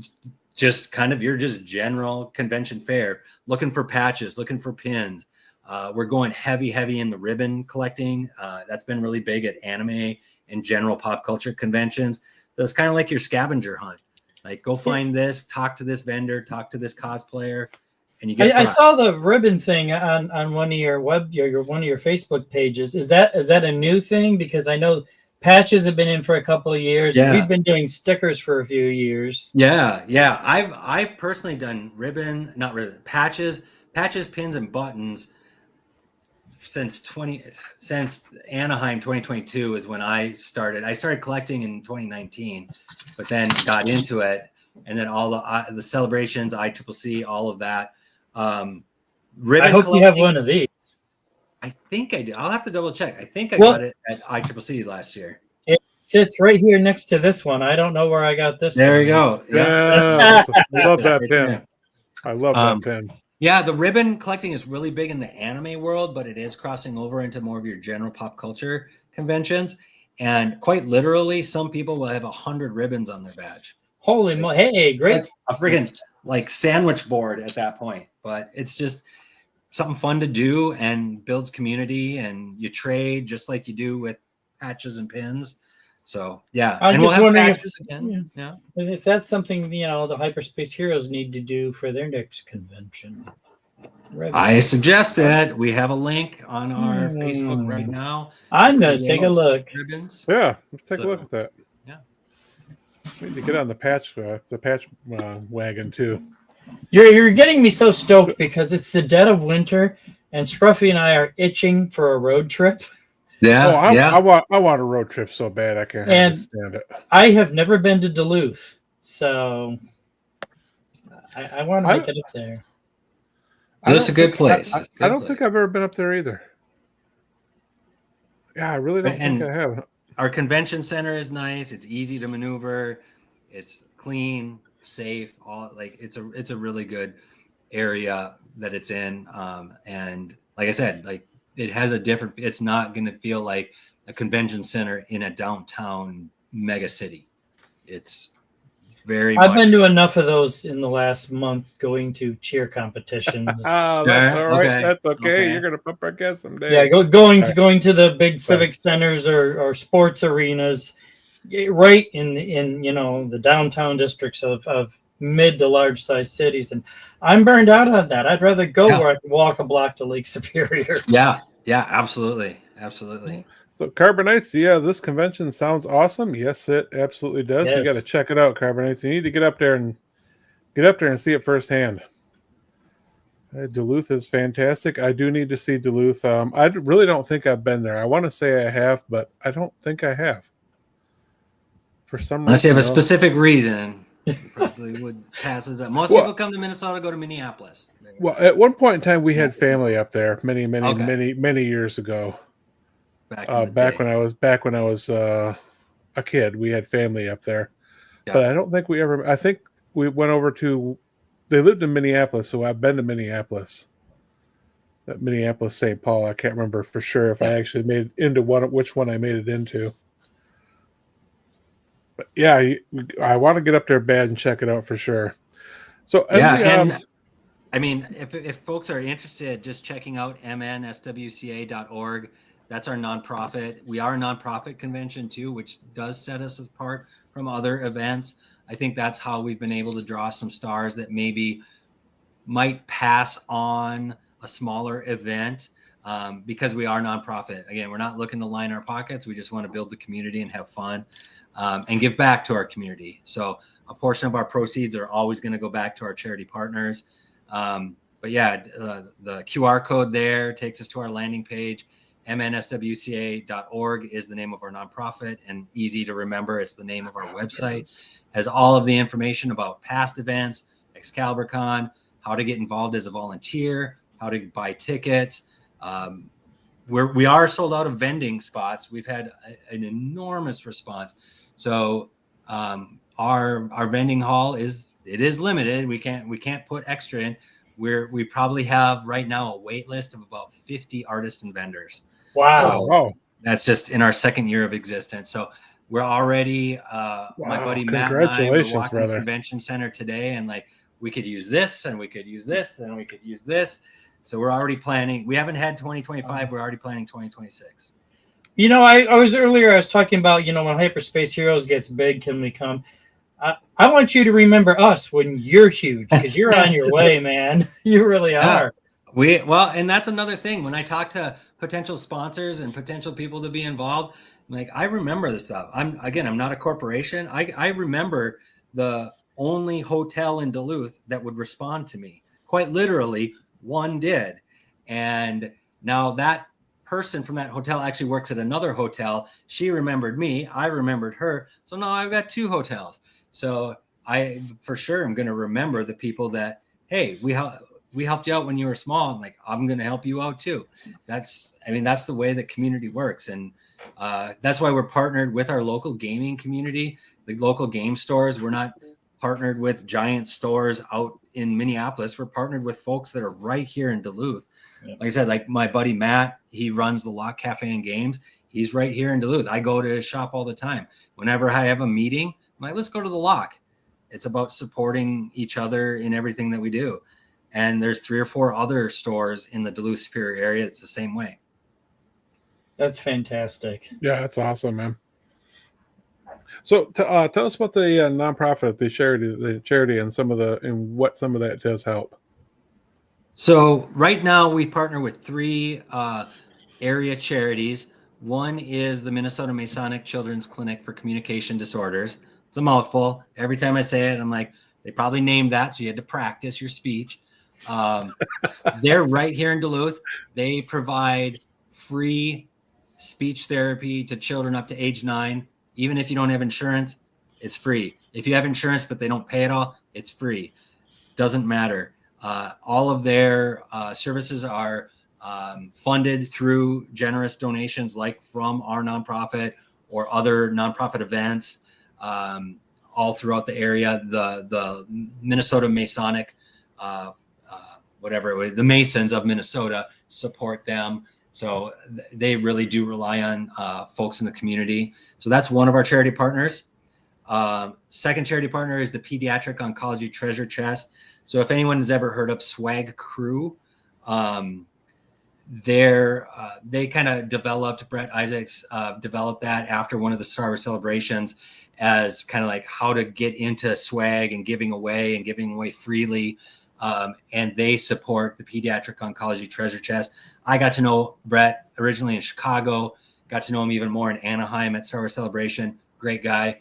just kind of your just general convention fair, looking for patches, looking for pins. We're going heavy in the ribbon collecting. That's been really big at anime and general pop culture conventions. So it's kind of like your scavenger hunt. Like, go find this, talk to this vendor, talk to this cosplayer, and you get. I saw the ribbon thing on one of your one of your Facebook pages. Is that a new thing? Because I know patches have been in for a couple of years. Yeah. We've been doing stickers for a few years. Yeah. I've personally done patches, pins, and buttons since Anaheim 2022 is when I started. I started collecting in 2019, but then got into it, and then all the celebrations, ICCC, all of that. Ribbon I hope collecting, you have one of these. I think I do. I'll have to double check. I think I got it at ICCC last year. It sits right here next to this one. I don't know where I got this. There one. you go. Yeah, I love that right pin. there. I love that pin. Yeah, the ribbon collecting is really big in the anime world, but it is crossing over into more of your general pop culture conventions. And quite literally, some people will have 100 ribbons on their badge. Holy hey, great. Like a friggin' like sandwich board at that point. But it's just, something fun to do and builds community, and you trade just like you do with patches and pins. So yeah, I'm and we'll just have wondering patches again. Yeah. if that's something the Hyperspace Heroes need to do for their next convention. I suggest it. We have a link on our Facebook right Hmm. now. I'm gonna take a look. Ribbons. Yeah, let's take a So, look at that. yeah. We need to get on the patch wagon too. You're getting me so stoked because it's the dead of winter, and Scruffy and I are itching for a road trip. Yeah. Oh, yeah. I want a road trip so bad I can't And stand it. I have never been to Duluth, so I want to make it up there. It's a good place. I don't think I've ever been up there either. Yeah, I really don't think I have. Our convention center is nice. It's easy to maneuver. It's clean, safe. It's a really good area that it's in. And like I said, like it has a different. It's not going to feel like a convention center in a downtown mega city. It's I've been to enough of those in the last month, going to cheer competitions. That's all right. Okay. That's okay. You're gonna pump our gas someday. Yeah, going to the big civic centers or sports arenas, right in the downtown districts of mid to large size cities, and I'm burned out on that. I'd rather go where I can walk a block to Lake Superior. Yeah, absolutely. So Carbonites, yeah, this convention sounds awesome. Yes, it absolutely does. Yes. You got to check it out, Carbonites. You need to get up there and see it firsthand. Duluth is fantastic. I do need to see Duluth. I really don't think I've been there. I want to say I have, but I don't think I have. For some reason, unless you have a specific reason, you probably would pass us up. Most people come to Minnesota, go to Minneapolis. Well, at one point in time, we had family up there many years ago. Back when I was a kid, we had family up there, but I don't think we ever. I think we went over to. They lived in Minneapolis, so I've been to Minneapolis. Minneapolis, St. Paul. I can't remember for sure if I actually made it into which one I made it into. But yeah, I want to get up there bad and check it out for sure. So and I mean, if folks are interested, just checking out mnswca.org. That's our nonprofit. We are a nonprofit convention too, which does set us apart from other events. I think that's how we've been able to draw some stars that maybe might pass on a smaller event because we are nonprofit. Again, we're not looking to line our pockets. We just want to build the community and have fun and give back to our community. So a portion of our proceeds are always going to go back to our charity partners. But yeah, the QR code there takes us to our landing page. mnswca.org is the name of our nonprofit, and easy to remember. It's the name of our website. Has all of the information about past events, Excalibur Con, how to get involved as a volunteer, how to buy tickets. We are sold out of vending spots. We've had an enormous response. So our vending hall is limited. We can't put extra in. We probably have right now a wait list of about 50 artists and vendors. Wow. So that's just in our second year of existence. So we're already, my buddy Matt and I were walking the convention center today, and like, we could use this and we could use this and we could use this. So we're already planning. We haven't had 2025. We're already planning 2026. I was talking about, when Hyperspace Heroes gets big, can we come? I want you to remember us when you're huge, because you're on your way, man. You really are. And that's another thing. When I talk to potential sponsors and potential people to be involved, I'm like, I remember this stuff. I'm not a corporation. I remember the only hotel in Duluth that would respond to me. Quite literally, one did. And now that person from that hotel actually works at another hotel. She remembered me. I remembered her. So now I've got two hotels. So I, for sure, am going to remember the people that, hey, we helped you out when you were small. And like, I'm going to help you out too. That's the way that community works. And that's why we're partnered with our local gaming community, the local game stores. We're not partnered with giant stores out in Minneapolis. We're partnered with folks that are right here in Duluth. Yeah. Like I said, like my buddy Matt, he runs the Lock Cafe and Games. He's right here in Duluth. I go to his shop all the time. Whenever I have a meeting, I'm like, let's go to the Lock. It's about supporting each other in everything that we do. And there's 3 or 4 other stores in the Duluth Superior area. It's the same way. That's fantastic. Yeah, that's awesome, man. So tell us about the nonprofit, the charity, and what some of that does help. So right now we partner with 3 area charities. One is the Minnesota Masonic Children's Clinic for Communication Disorders. It's a mouthful. Every time I say it, I'm like, they probably named that, so you had to practice your speech. They're right here in Duluth. They provide free speech therapy to children up to age 9. Even if you don't have insurance, it's free. If you have insurance but they don't pay it all, it's free. Doesn't matter. All of their services are funded through generous donations, like from our nonprofit or other nonprofit events all throughout the area. The Minnesota Masonic, the Masons of Minnesota support them. So they really do rely on folks in the community. So that's one of our charity partners. Second charity partner is the Pediatric Oncology Treasure Chest. So if anyone has ever heard of Swag Crew, they kind of developed, Brett Isaacs developed that after one of the Star Wars celebrations as kind of like how to get into swag and giving away freely. And they support the Pediatric Oncology Treasure Chest. I got to know Brett originally in Chicago, got to know him even more in Anaheim at Star Wars Celebration. Great guy.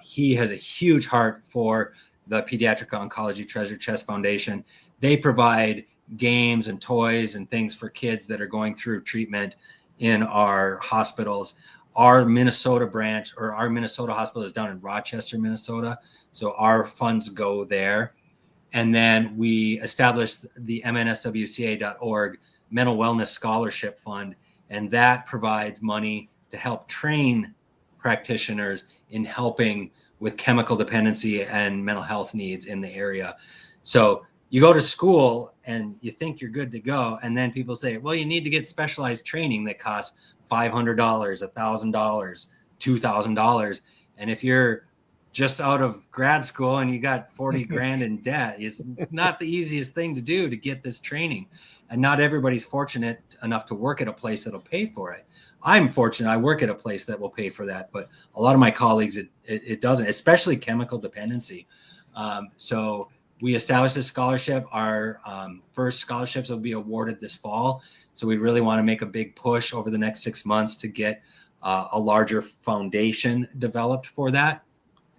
He has a huge heart for the Pediatric Oncology Treasure Chest Foundation. They provide games and toys and things for kids that are going through treatment in our hospitals. Our Minnesota branch, or our Minnesota hospital, is down in Rochester, Minnesota. So our funds go there. And then we established the mnswca.org Mental Wellness Scholarship Fund, and that provides money to help train practitioners in helping with chemical dependency and mental health needs in the area. So you go to school and you think you're good to go, and then people say, well, you need to get specialized training that costs $500, $1,000, $2,000. And if you're just out of grad school and you got 40 grand in debt, it's not the easiest thing to do to get this training. And not everybody's fortunate enough to work at a place that'll pay for it. I'm fortunate. I work at a place that will pay for that, but a lot of my colleagues, it doesn't, especially chemical dependency. So we established this scholarship. Our first scholarships will be awarded this fall. So we really want to make a big push over the next 6 months to get a larger foundation developed for that.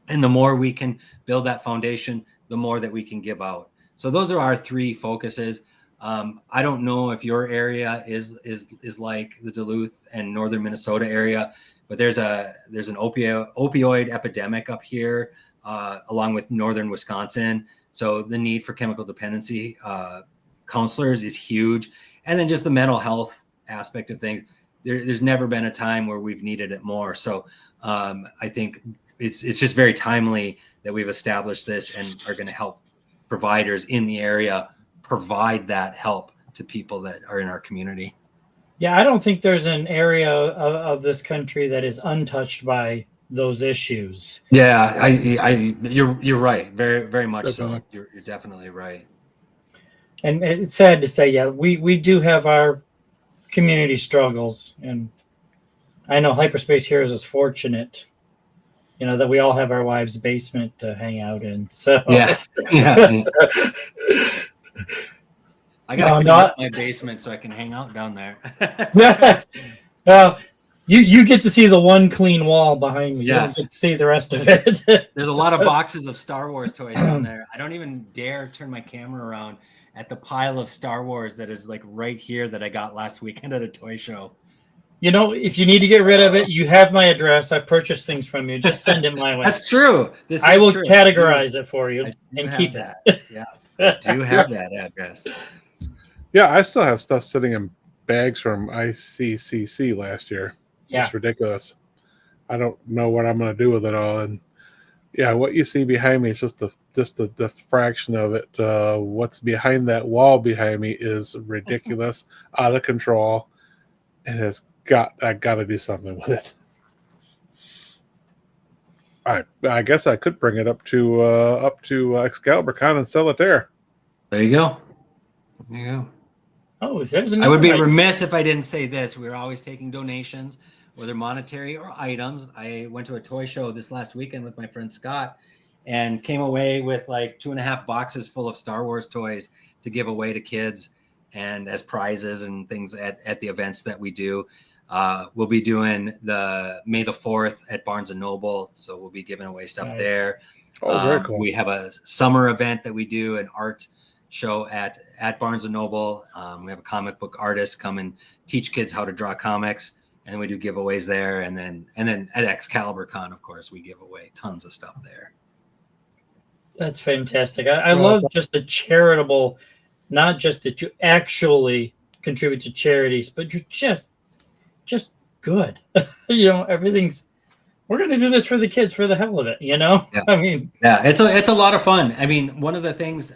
And the more we can build that foundation, the more that we can give out. So those are our 3 focuses. I don't know if your area is like the Duluth and northern Minnesota area, but there's an opioid epidemic up here, along with northern Wisconsin. So the need for chemical dependency counselors is huge. And then just the mental health aspect of things. There's never been a time where we've needed it more. So I think it's just very timely that we've established this and are going to help providers in the area provide that help to people that are in our community. Yeah, I don't think there's an area of this country that is untouched by those issues. Yeah, you're right. Very, very much so. You're definitely right. And it's sad to say, yeah, we do have our community struggles, and I know Hyperspace Heroes is fortunate, that we all have our wives' basement to hang out in. So yeah. I gotta clean up my basement so I can hang out down there. Well, you get to see the one clean wall behind me. Yeah. You don't get to see the rest of it. There's a lot of boxes of Star Wars toys down there. I don't even dare turn my camera around at the pile of Star Wars that is like right here that I got last weekend at a toy show. If you need to get rid of it, you have my address. I purchased things from you. Just send it my way. That's true. I will categorize it for you and keep that. Yeah, I do have that address. Yeah, I still have stuff sitting in bags from ICCC last year. Yeah. It's ridiculous. I don't know what I'm going to do with it all. And yeah, what you see behind me is just the fraction of it. What's behind that wall behind me is ridiculous, out of control, and I got to do something with it. All right, I guess I could bring it up to Excalibur Con and sell it there. There you go. There you go. Oh, there's I another. would be idea. remiss if I didn't say this. We're always taking donations, whether monetary or items. I went to a toy show this last weekend with my friend Scott and came away with like 2.5 boxes full of Star Wars toys to give away to kids and as prizes and things at the events that we do. We'll be doing the May the 4th at Barnes & Noble, so we'll be giving away stuff Nice. there. Oh, very cool. We have a summer event that we do, an art show at Barnes & Noble. We have a comic book artist come and teach kids how to draw comics, and we do giveaways there. And then at Excalibur Con, of course, we give away tons of stuff there. That's fantastic. I love just the charitable, not just that you actually contribute to charities, but you're just good. Everything's, we're going to do this for the kids for the hell of it, Yeah. I mean, yeah, it's a lot of fun. I mean, one of the things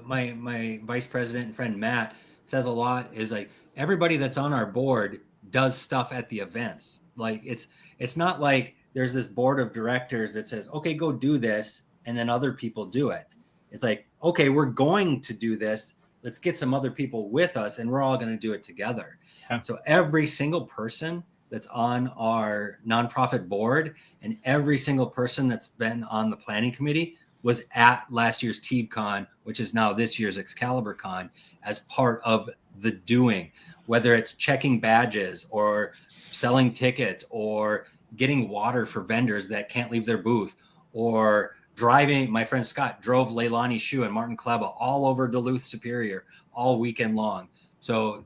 my vice president and friend Matt says a lot is like everybody that's on our board does stuff at the events. Like it's not like there's this board of directors that says, okay, go do this, and then other people do it. It's like, okay, we're going to do this. Let's get some other people with us, and we're all going to do it together. Yeah. So every single person that's on our nonprofit board and every single person that's been on the planning committee was at last year's TeebCon, which is now this year's Excalibur Con, as part of the doing, whether it's checking badges or selling tickets or getting water for vendors that can't leave their booth, or driving. My friend Scott drove Leilani Shu and Martin Kleba all over Duluth Superior all weekend long. So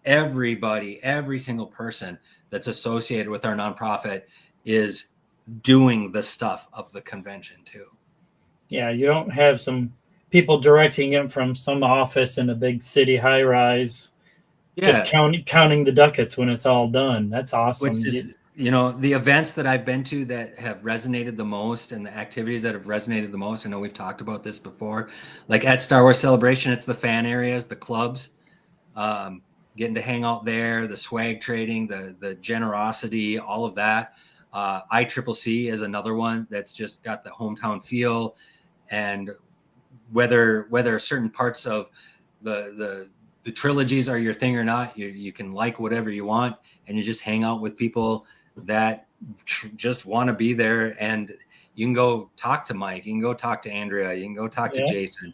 everybody, every single person that's associated with our nonprofit is doing the stuff of the convention too. Yeah, you don't have some people directing it from some office in a big city high rise, just counting the ducats when it's all done. That's awesome. Which is, the events that I've been to that have resonated the most and the activities that have resonated the most. I know we've talked about this before, like at Star Wars Celebration, it's the fan areas, the clubs, getting to hang out there, the swag trading, the generosity, all of that. ICCC is another one that's just got the hometown feel, and whether certain parts of the trilogies are your thing or not, you can like whatever you want, and you just hang out with people that just want to be there. And you can go talk to Mike, you can go talk to Andrea, you can go talk to Jason,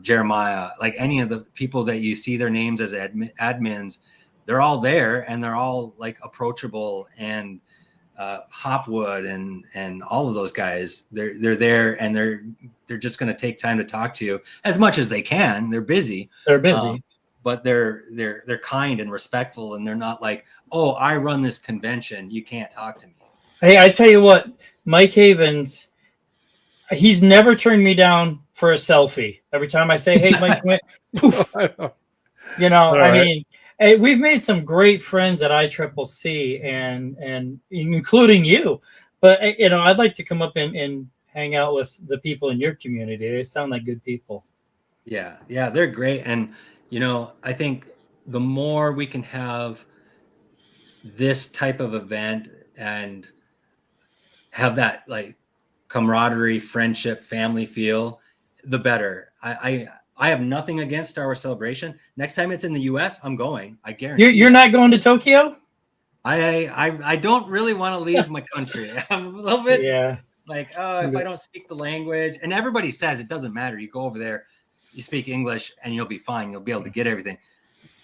Jeremiah, like any of the people that you see their names as admins, they're all there, and they're all like approachable, and Hopwood and all of those guys, they're there, and they're just going to take time to talk to you as much as they can. They're busy. But they're kind and respectful, and they're not like, oh, I run this convention, you can't talk to me. Hey, I tell you what, Mike Havens, he's never turned me down for a selfie. Every time I say, hey, Mike, poof. I mean, hey, we've made some great friends at ICCC and including you. But, I'd like to come up and hang out with the people in your community. They sound like good people. Yeah, they're great. And, I think the more we can have this type of event and have that like camaraderie, friendship, family feel, the better. I have nothing against Star Wars Celebration. Next time it's in the US, I'm going. I guarantee. You're not going to Tokyo? I don't really want to leave my country. I'm a little bit like, if I don't speak the language, and everybody says it doesn't matter. You go over there, you speak English, and you'll be fine. You'll be able to get everything.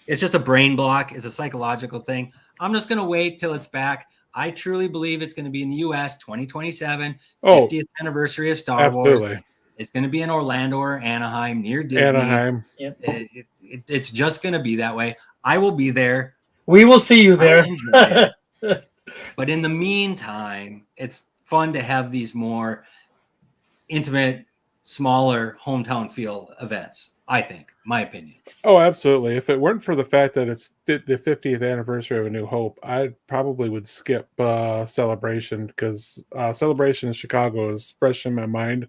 It's just a brain block. It's a psychological thing. I'm just going to wait till it's back. I truly believe it's going to be in the U.S. 2027, 50th anniversary of Star Wars. It's going to be in Orlando or Anaheim, near Disney. Anaheim. It's just going to be that way. I will be there. We will see you there. But in the meantime, it's fun to have these more intimate, smaller hometown feel events, I think, my opinion. Oh, absolutely. If it weren't for the fact that it's the 50th anniversary of A New Hope, I probably would skip Celebration, because Celebration in Chicago is fresh in my mind.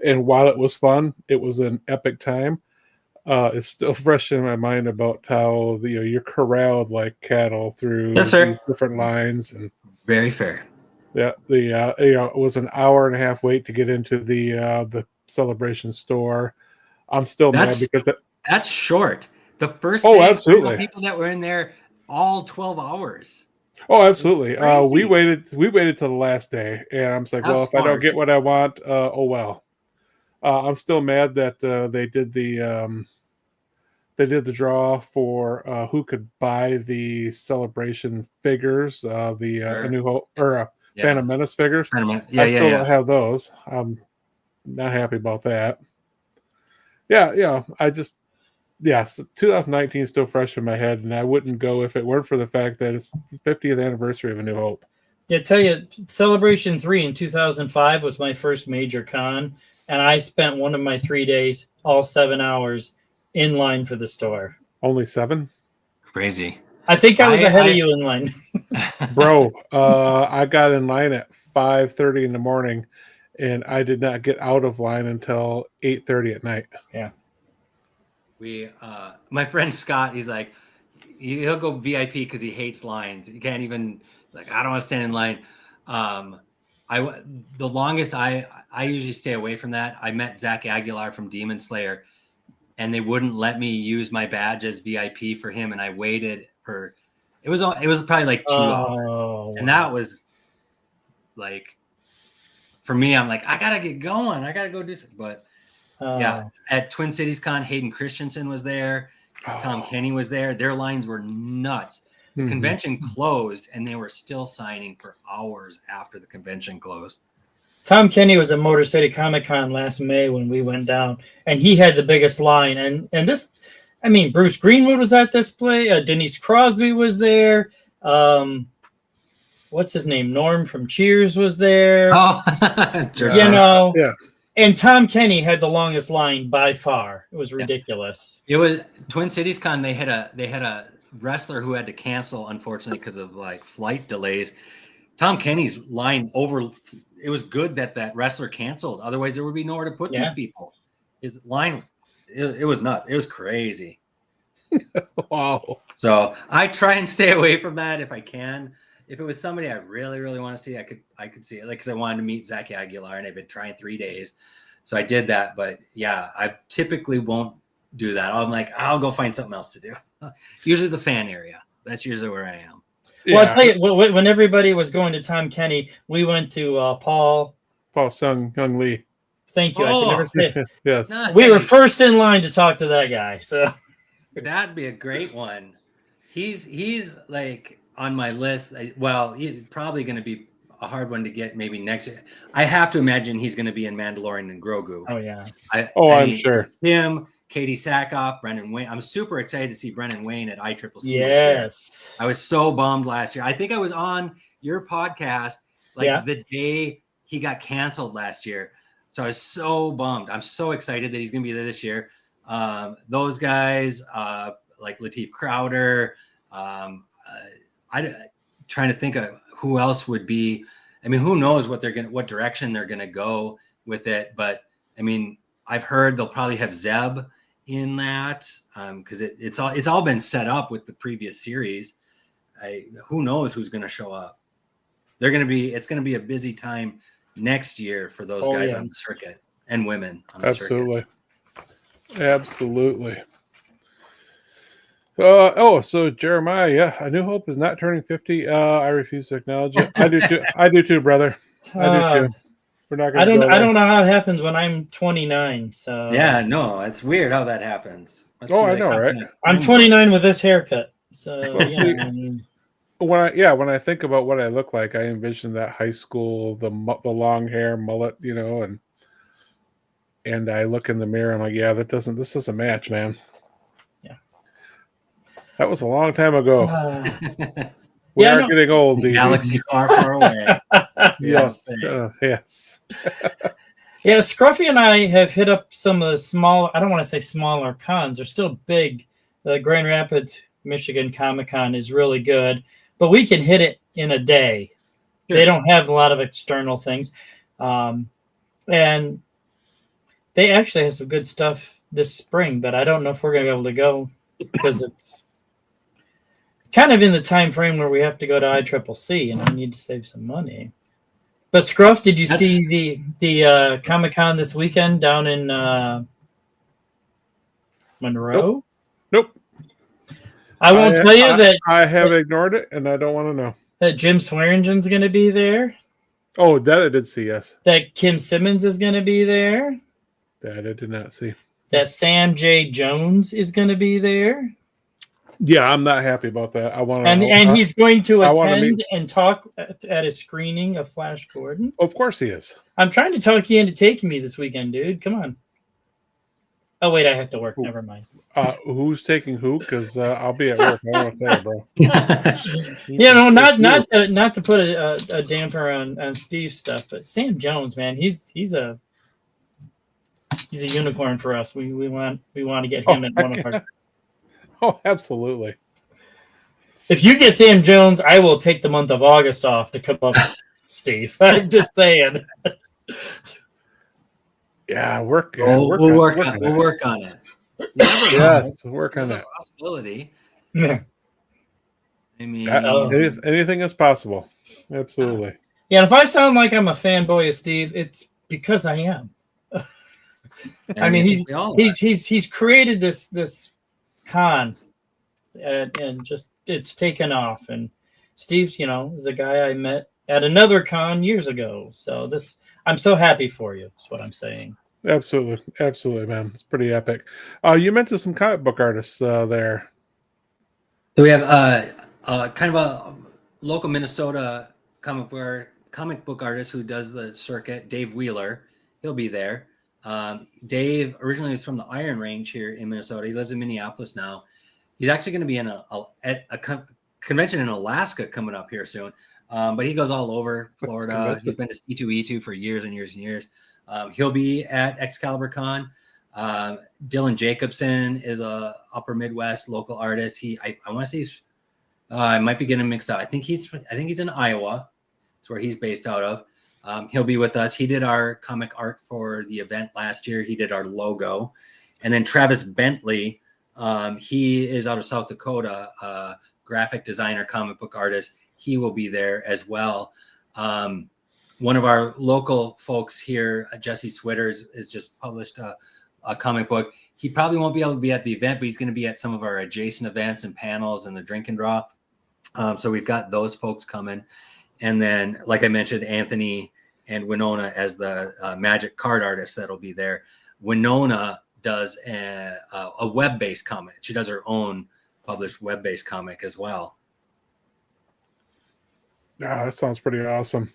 And while it was fun, it was an epic time. It's still fresh in my mind about how you're corralled like cattle through these different lines. And very fair. Yeah, it was an hour and a half wait to get into the Celebration store. I'm still mad because That's short. The first Oh, day, absolutely. people that were in there all 12 hours. Oh, absolutely. Crazy. We waited till the last day, and I'm just like, That's well, if I don't smart. get what I want, oh well. I'm still mad that they did the draw for who could buy the Celebration figures, A Sure. New Hope or Yeah. Phantom Menace figures. Yeah, I still don't have those. I'm not happy about that. Yeah. Yes, 2019 is still fresh in my head, and I wouldn't go if it weren't for the fact that it's the 50th anniversary of A New Hope. Yeah, tell you, Celebration 3 in 2005 was my first major con, and I spent one of my 3 days, all 7 hours, in line for the store. Only 7? Crazy. I think I was ahead of you in line. Bro, I got in line at 5:30 in the morning, and I did not get out of line until 8:30 at night. Yeah. My friend Scott, he's like, he'll go VIP because he hates lines. He can't even, like, I don't want to stand in line. The longest I usually stay away from that. I met Zach Aguilar from Demon Slayer, and they wouldn't let me use my badge as VIP for him, and I waited for it was probably like 2 hours, and that was like, for me, I'm like, I gotta get going, I gotta go do something. But yeah, at Twin Cities Con, Hayden Christensen was there, Tom Kenny was there. Their lines were nuts. The convention closed, and they were still signing for hours after the convention closed. Tom Kenny was at Motor City Comic Con last May when we went down, and he had the biggest line. And this, I mean, Bruce Greenwood was at this play. Denise Crosby was there. What's his name? Norm from Cheers was there. Oh, yeah. And Tom Kenny had the longest line by far. It was ridiculous. It was Twin Cities Con. They had a wrestler who had to cancel, unfortunately, because of like flight delays. Tom Kenny's line it was good that wrestler canceled. Otherwise, there would be nowhere to put these people. His line was, it was nuts. It was crazy. Wow. So I try and stay away from that if I can. If it was somebody I really, really want to see, I could see it. Like, because I wanted to meet Zach Aguilar, and I've been trying 3 days. So I did that. But yeah, I typically won't do that. I'm like, I'll go find something else to do. Usually the fan area. That's usually where I am. Well, I'll tell you, when everybody was going to Tom Kenny, we went to Paul Sung Young Lee. Thank you. I can never say it. Yes. Nice. We were first in line to talk to that guy. So that'd be a great one. He's like on my list. Well, he's probably going to be a hard one to get maybe next year. I have to imagine he's going to be in Mandalorian and Grogu. Oh, yeah. I'm sure. Him, Katie Sackhoff, Brendan Wayne. I'm super excited to see Brendan Wayne at ICCC. Yes. I was so bummed last year. I think I was on your podcast the day he got canceled last year. So I was so bummed. I'm so excited that he's going to be there this year. Those guys, like Lateef Crowder, I'm trying to think of who else would be. I mean, who knows what direction they're going to go with it. But I mean, I've heard they'll probably have Zeb in that because it's all been set up with the previous series. Who knows who's going to show up? It's going to be a busy time next year for those guys on the circuit and women on the circuit. Absolutely. So Jeremiah, A New Hope is not turning 50. I refuse to acknowledge it. I do too. I do too, brother. I do too. We're not gonna I don't know how it happens when I'm 29. So yeah, no, it's weird how that happens. I know, right? I'm 29 with this haircut. So when I think about what I look like, I envision that high school, the long hair mullet, and I look in the mirror. I'm like, this doesn't match, man. Yeah, that was a long time ago. We are getting old. Galaxy far, far away. Yes. Yes. Yeah, Scruffy and I have hit up some of the small, I don't want to say smaller cons. They're still big. The Grand Rapids, Michigan Comic-Con is really good, but we can hit it in a day. Sure. They don't have a lot of external things. And they actually have some good stuff this spring, but I don't know if we're going to be able to go because it's kind of in the time frame where we have to go to ICCC and I need to save some money. But Scruff, did you see the Comic-Con this weekend down in Monroe? Nope. I won't tell you that I have ignored it, and I don't want to know. that Jim Swearingen's going to be there. Oh, that I did see. Yes, That Kim Simmons is going to be there. that I did not see. That Sam J. Jones is going to be there. Yeah, I'm not happy about that. I want to, And he's going to I wanna attend meet- and talk at a screening of Flash Gordon. Of course, he is. I'm trying to talk you into taking me this weekend, dude. Come on. Oh wait, I have to work. Ooh. Never mind. Who's taking who? Because I'll be at work. I don't want to tell you, bro. You know, not to put a damper on Steve's stuff, but Sam Jones, man, he's a unicorn for us. We want to get him in one of our. Oh, absolutely. If you get Sam Jones, I will take the month of August off to come up, Steve. I'm just saying. Yeah, we'll We'll work on it. Never know. Yes, work on There's a that. possibility. Yeah. I mean, Anything is possible. Absolutely. Yeah, and if I sound like I'm a fanboy of Steve, it's because I am. I mean, he's created this con, and just it's taken off. And Steve, is a guy I met at another con years ago. So I'm so happy for you. Is what I'm saying. Absolutely, man. It's pretty epic. You mentioned some comic book artists there. So we have kind of a local Minnesota comic book artist who does the circuit, Dave Wheeler. He'll be there. Dave originally is from the Iron Range here in Minnesota. He lives in Minneapolis now. He's actually going to be in a convention in Alaska coming up here soon. But he goes all over Florida. He's been to C2E2 for years and years and years. He'll be at Excalibur Con. Dylan Jacobson is a Upper Midwest local artist. I want to say I might be getting mixed up. I think he's in Iowa. That's where he's based out of. He'll be with us. He did our comic art for the event last year. He did our logo. And then Travis Bentley, he is out of South Dakota, graphic designer, comic book artist. He will be there as well. One of our local folks here, Jesse Switters, has just published a comic book. He probably won't be able to be at the event, but he's going to be at some of our adjacent events and panels and the drink and draw. So we've got those folks coming. And then, like I mentioned, Anthony and Winona as the magic card artist that'll be there. Winona does a web-based comic. She does her own published web-based comic as well. Yeah, that sounds pretty awesome.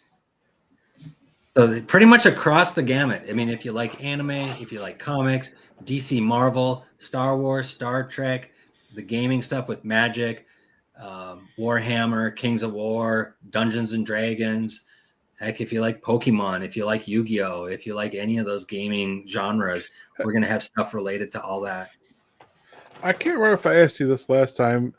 So pretty much across the gamut. I mean, if you like anime, if you like comics, DC, Marvel, Star Wars, Star Trek, the gaming stuff with Magic, Warhammer, Kings of War, Dungeons and Dragons. Heck, if you like Pokemon, if you like Yu-Gi-Oh, if you like any of those gaming genres, we're going to have stuff related to all that. I can't remember if I asked you this last time.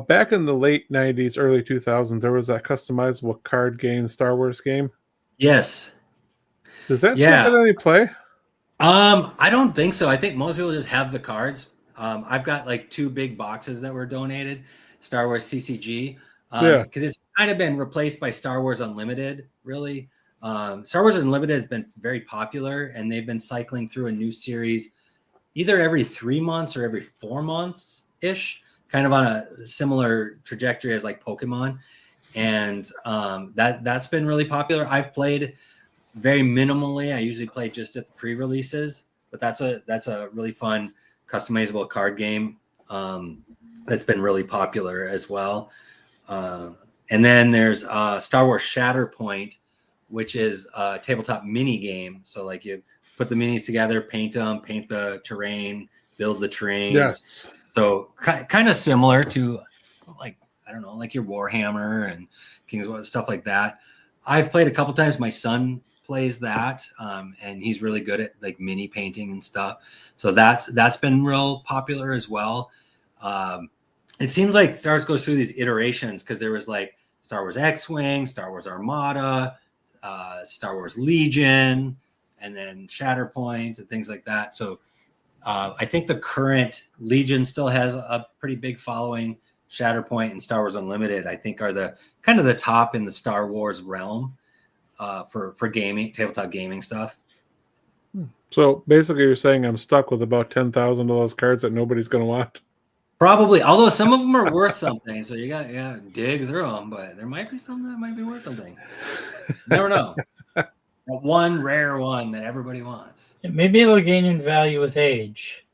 Back in the late 90s, early 2000s, there was that customizable card game, Star Wars game. Yes. Does that still have any play? I don't think so. I think most people just have the cards. I've got like 2 big boxes that were donated, Star Wars CCG, because it's kind of been replaced by Star Wars Unlimited, really. Star Wars Unlimited has been very popular, and they've been cycling through a new series either every 3 months or every 4 months-ish, kind of on a similar trajectory as like Pokemon. And that's been really popular. I've played very minimally. I usually play just at the pre-releases, but that's a really fun customizable card game that's been really popular as well. And then there's Star Wars Shatterpoint, which is a tabletop mini game. So like you put the minis together, paint them, paint the terrain, build the terrains. Yes. So kind of similar to like, I don't know, like your Warhammer and Kings of War, stuff like that. I've played a couple times. My son plays that, and he's really good at like mini painting and stuff. So that's been real popular as well. It seems like Star Wars goes through these iterations because there was like Star Wars X-Wing, Star Wars Armada, Star Wars Legion, and then Shatterpoint and things like that. So I think the current Legion still has a pretty big following. Shatterpoint and Star Wars Unlimited, I think, are the kind of the top in the Star Wars realm for gaming, tabletop gaming stuff. So basically, you're saying I'm stuck with about 10,000 of those cards that nobody's going to want. Probably, although some of them are worth something, so you got dig through them. But there might be some that might be worth something. Never know. That one rare one that everybody wants. Maybe it'll gain in value with age.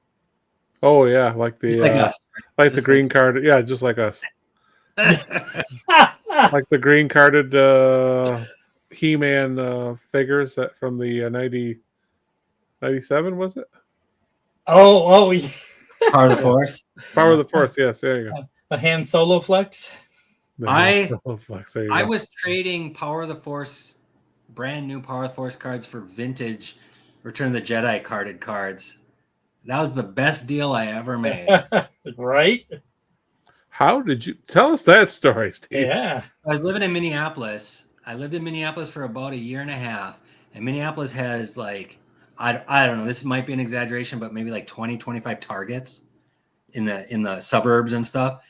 Oh yeah, like the Just like us. like the Just green like- card. Yeah, just like us. Like the green carded He-Man figures that from the 97 was it? Oh, Part of the Force. Power of the Force. Yes, there you go. a Han Solo flex. The I- Flex, there you I go. was trading Power of the Force, brand new Power of the Force cards for vintage Return of the Jedi carded cards. That was the best deal I ever made. Right? How did you tell us that story, Steve? Yeah. I was living in Minneapolis. I lived in Minneapolis for about a year and a half. And Minneapolis has like, I don't know, this might be an exaggeration, but maybe like 20, 25 Targets in the suburbs and stuff.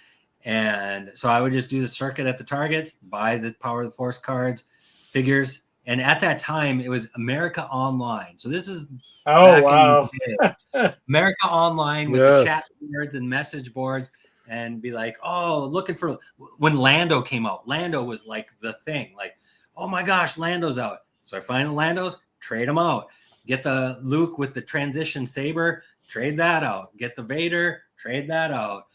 And so I would just do the circuit at the Targets, buy the Power of the Force cards, figures. And at that time, it was America Online. So this is Oh, back in wow. the day. America Online with Yes. the chat boards and message boards, and be like, oh, looking for when Lando came out. Lando was like the thing. Like, oh my gosh, Lando's out. So I find the Landos, trade them out. Get the Luke with the transition saber, trade that out. Get the Vader, trade that out.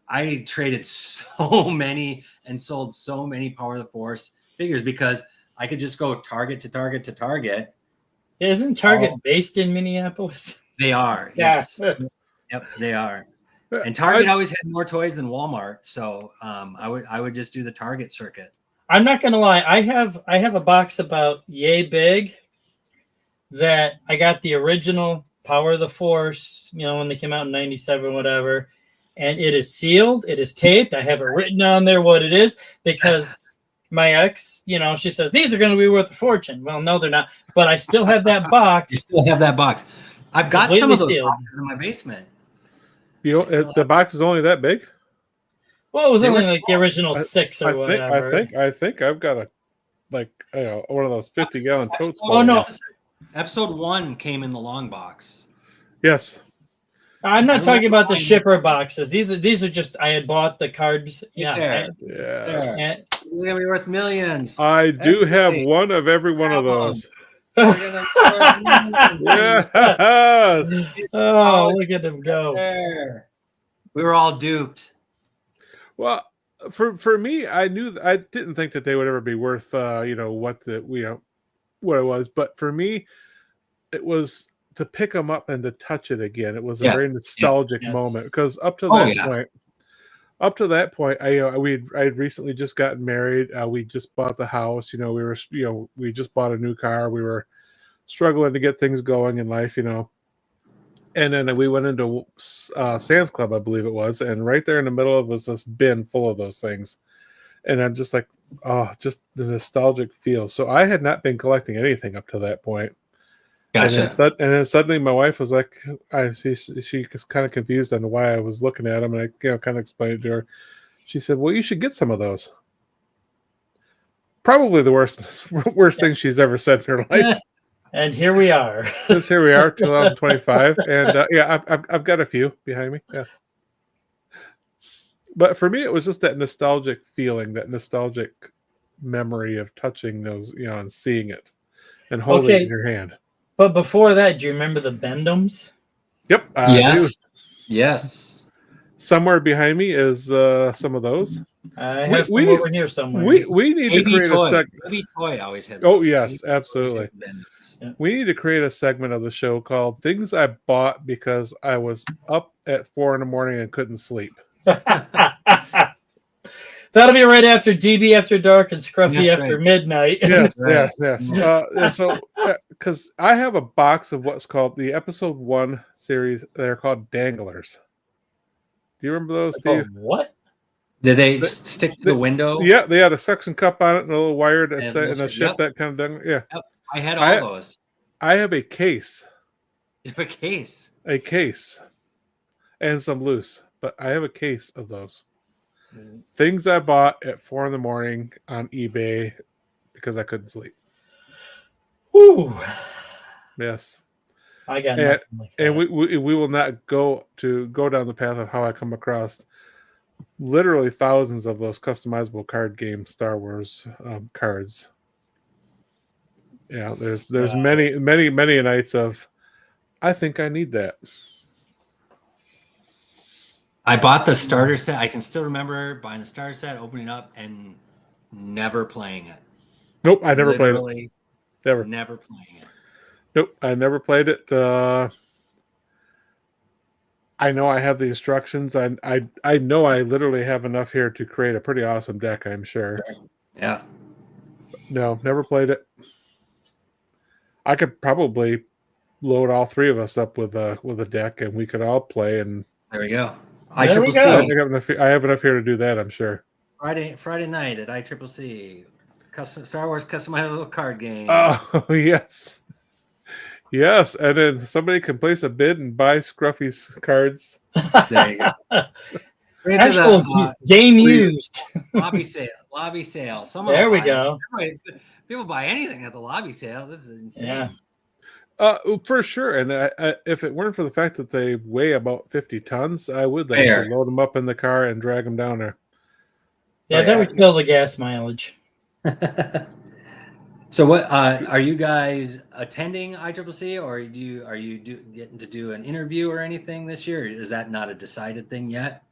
I traded so many and sold so many Power of the Force figures because I could just go target to target to target. Isn't Target based in Minneapolis? They are, Yeah. yes. Yep, they are. And Target always had more toys than Walmart, so I would just do the Target circuit. I'm not gonna lie. I have a box about yay big that I got the original Power of the Force, when they came out in '97, whatever. And it is sealed. It is taped. I have it written on there what it is because my ex, she says these are going to be worth a fortune. Well, no, they're not. But I still have that You box. still have that box. I've got some of those Completely sealed. boxes in my basement. The box is only that big? Well, it was They only were like the original 6 or whatever. I think I've got one of those 50-gallon totes. Oh, no. Episode 1 came in the long box. Yes. I'm I not talking remember about the buying- shipper boxes. These are just I had bought the cards. Yeah. There. Yes. And- It's gonna be worth millions. I do have Hey. one of every one of those. They're gonna be worth millions. Yes. oh, look at them go. There. We were all duped. Well, for me, I didn't think that they would ever be worth what it was, but for me, it was to pick them up and to touch it again. It was a Yeah. very nostalgic Yes. moment because up to Oh, that point, I had recently just gotten married. We just bought the house. We just bought a new car. We were struggling to get things going in life. And then we went into Sam's Club, I believe it was, and right there in the middle of was this bin full of those things. And I'm just like, oh, just the nostalgic feel. So I had not been collecting anything up to that point. Gotcha. And then suddenly my wife was like, she was kind of confused on why I was looking at them, and I kind of explained it to her. She said, "Well, you should get some of those." Probably the worst thing she's ever said in her life. And here we are. Because here we are, 2025, and I've got a few behind me. Yeah, but for me, it was just that nostalgic feeling, that nostalgic memory of touching those, and seeing it, and holding it in your hand. But before that, do you remember the Bendums? Yep. Yes. Yes. Somewhere behind me is some of those. I have some over here somewhere. We need to AB create a Toy. seg. AB Toy always had. Oh those. yes, AB Toys absolutely. had Benders. We need to create a segment of the show called "Things I Bought Because I Was Up at 4 a.m. and couldn't sleep." That'll be right after DB After Dark and Scruffy That's After right. Midnight. Yes, Right. yes. So, because I have a box of what's called the Episode 1 series, they're called Danglers. Do you remember those, Steve? What? Did they stick to the window? Yeah, they had a suction cup on it and a little wire and a ship Yep. that kind of done. Yeah, I had all those. I have a case, You have a case. and some loose, but I have a case of those. Things I bought at 4 a.m. on eBay because I couldn't sleep. Ooh. Yes. I got And, nothing like that. and we will not go down the path of how I come across literally thousands of those customizable card game Star Wars cards. Yeah, there's Wow. many nights of I think I need that. I bought the starter set. I can still remember buying the starter set, opening up, and never playing it. Nope, I never played it. Literally, Never. never playing it. Nope, I never played it. I know I have the instructions. I know I literally have enough here to create a pretty awesome deck, I'm sure. Yeah. No, never played it. I could probably load all three of us up with a deck and we could all play, and There we go. There we ICCC. go. I have enough here to do that, I'm sure. Friday night at ICCC. Star Wars customizable card game. Oh yes. Yes, and then somebody can place a bid and buy Scruffy's cards. There you go. Right to Actual the, game used. lobby sale. There we go. People buy anything at the lobby sale. This is insane. Yeah. For sure. And if it weren't for the fact that they weigh about 50 tons, I would Fair. load them up in the car and drag them down there. Yeah, that would kill the gas mileage. So what are you guys attending ICCC, or are you getting to do an interview or anything this year? Is that not a decided thing yet?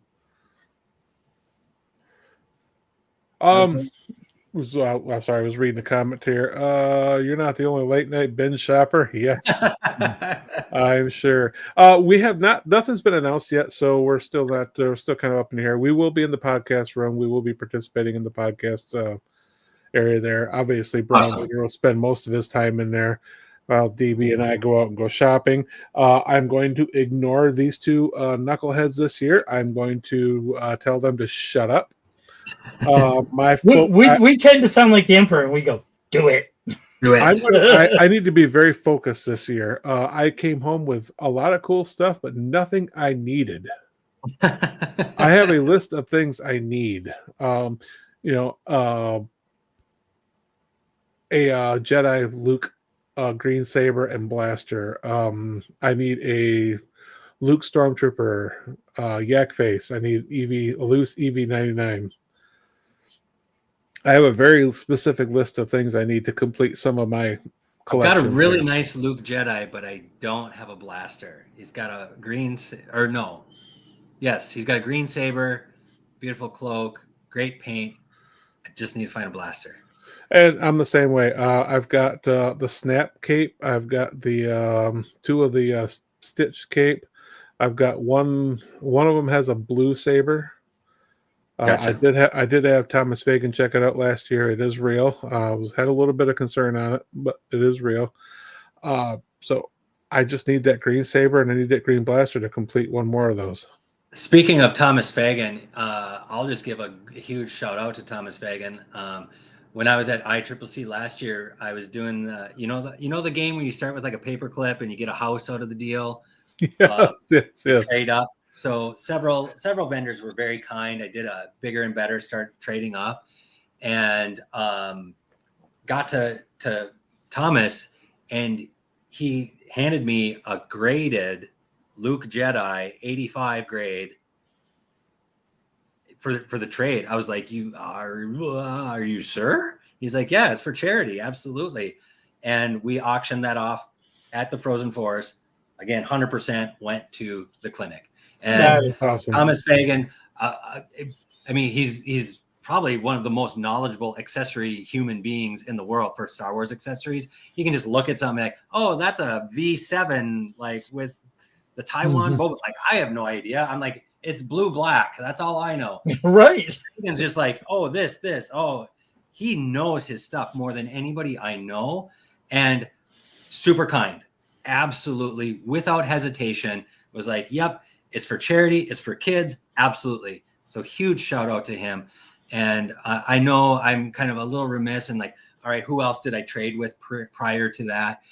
I'm sorry, I was reading a comment here. You're not the only late night binge shopper. Yes, I'm sure. We have nothing's been announced yet, so we're still kind of up in the air. We will be in the podcast room. We will be participating in the podcast area there. Obviously, Brown will spend most of his time in there while DB and I go out and go shopping. I'm going to ignore these two knuckleheads this year. I'm going to tell them to shut up. We tend to sound like the Emperor, and we go, do it. Do it. I need to be very focused this year. I came home with a lot of cool stuff, but nothing I needed. I have a list of things I need. A Jedi Luke green saber and blaster. I need a Luke Stormtrooper yak face. I need a loose EV-99. I have a very specific list of things I need to complete some of my collection. I've got a really nice Luke Jedi, but I don't have a blaster. He's got a he's got a green saber, beautiful cloak, great paint. I just need to find a blaster. And I'm the same way. I've got the snap cape. I've got the two of the stitch cape. I've got one of them has a blue saber. Gotcha. I did have Thomas Fagan check it out last year. It is real. Had a little bit of concern on it, but it is real. So I just need that green saber and I need that green blaster to complete one more of those. Speaking of Thomas Fagan, I'll just give a huge shout out to Thomas Fagan. When I was at ICCC last year, I was doing the game where you start with like a paper clip and you get a house out of the deal. Yes. Trade up. So several vendors were very kind. I did a bigger and better, start trading up, and got to Thomas, and he handed me a graded Luke Jedi 85 grade for the trade. I was like, are you sure? He's like, yeah, it's for charity. Absolutely. And we auctioned that off at the Frozen Forest. Again, 100% went to the clinic. And That is awesome. Thomas Fagan, he's probably one of the most knowledgeable accessory human beings in the world for Star Wars accessories. He can just look at something like, oh, that's a V7, like with the Taiwan Boba. Like, I have no idea. I'm like, it's blue black. That's all I know. Right. Fagan's just like, oh, this. Oh, he knows his stuff more than anybody I know, and super kind. Absolutely, without hesitation, was like, yep, it's for charity, it's for kids, absolutely. So huge shout out to him. And I know I'm kind of a little remiss and like, all right, who else did I trade with prior to that?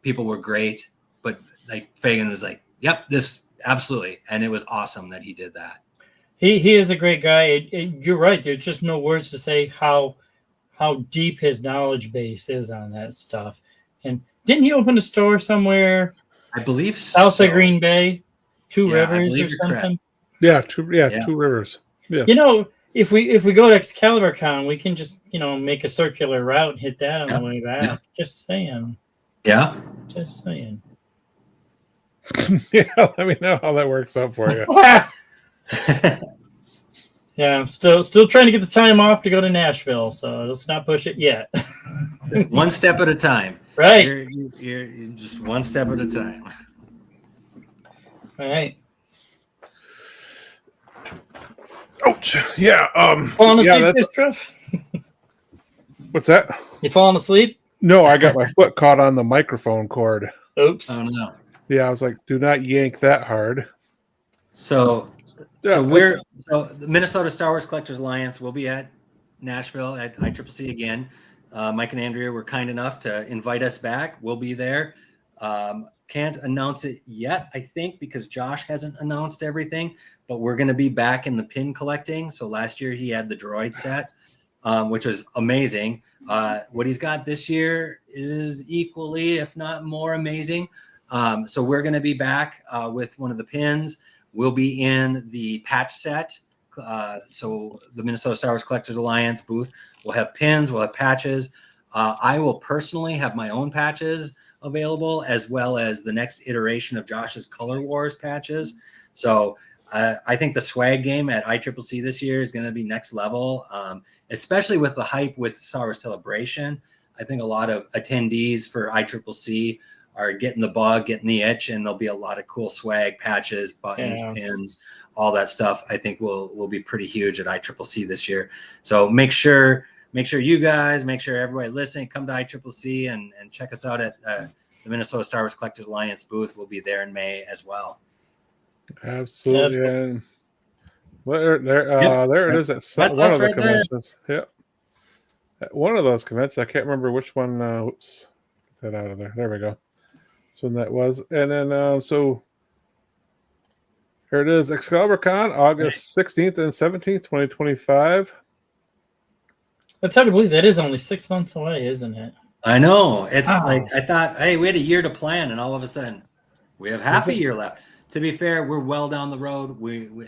People were great, but like Fagan was like, yep, this absolutely. And it was awesome that he did that. He is a great guy. You're right. There's just no words to say how deep his knowledge base is on that stuff. And Didn't he open a store somewhere I believe south so. of Green Bay, Two Yeah, I Rivers believe or you're something? correct. Yeah, Two Rivers. Yes. You know, if we go to Excalibur Con, we can just make a circular route and hit that on the way back. Yeah. Just saying. Yeah. Just saying. Yeah, let me know how that works out for you. Yeah, I'm still trying to get the time off to go to Nashville, so let's not push it yet. One step at a time. Right. You're just one step at a time. All right. Ouch. Yeah. Falling Yeah. asleep, this Truff? What's that? You falling asleep? No, I got my foot caught on the microphone cord. Oops. Oh no. Yeah, I was like, do not yank that hard. So Yeah, the Minnesota Star Wars Collectors Alliance will be at Nashville at ICCC again. Mike and Andrea were kind enough to invite us back. We'll be there. Can't announce it yet, I think, because Josh hasn't announced everything, but we're going to be back in the pin collecting. So last year he had the droid set, which was amazing. What he's got this year is equally, if not more amazing. So we're going to be back with one of the pins. We'll be in the patch set. So the Minnesota Star Wars Collectors Alliance booth will have pins, we'll have patches. I will personally have my own patches available, as well as the next iteration of Josh's Color Wars patches. So I think the swag game at ICCC this year is going to be next level, especially with the hype with Star Wars Celebration. I think a lot of attendees for ICCC are getting the bug, getting the itch, and there'll be a lot of cool swag, patches, buttons, pins, all that stuff. I think will be pretty huge at ICCC this year. So make sure you guys, make sure everybody listening, come to ICCC and check us out at the Minnesota Star Wars Collectors Alliance booth. We'll be there in May as well. Absolutely. And there it is at one of the conventions. Yep. At one of those conventions. I can't remember which one. Oops. Get that out of there. There we go. So that was. And then, so here it is. Excalibur Con, August 16th and 17th, 2025. It's hard to believe that is only 6 months away, isn't it? I know. It's like, I thought, hey, we had a year to plan, and all of a sudden we have half a year left. To be fair, we're well down the road.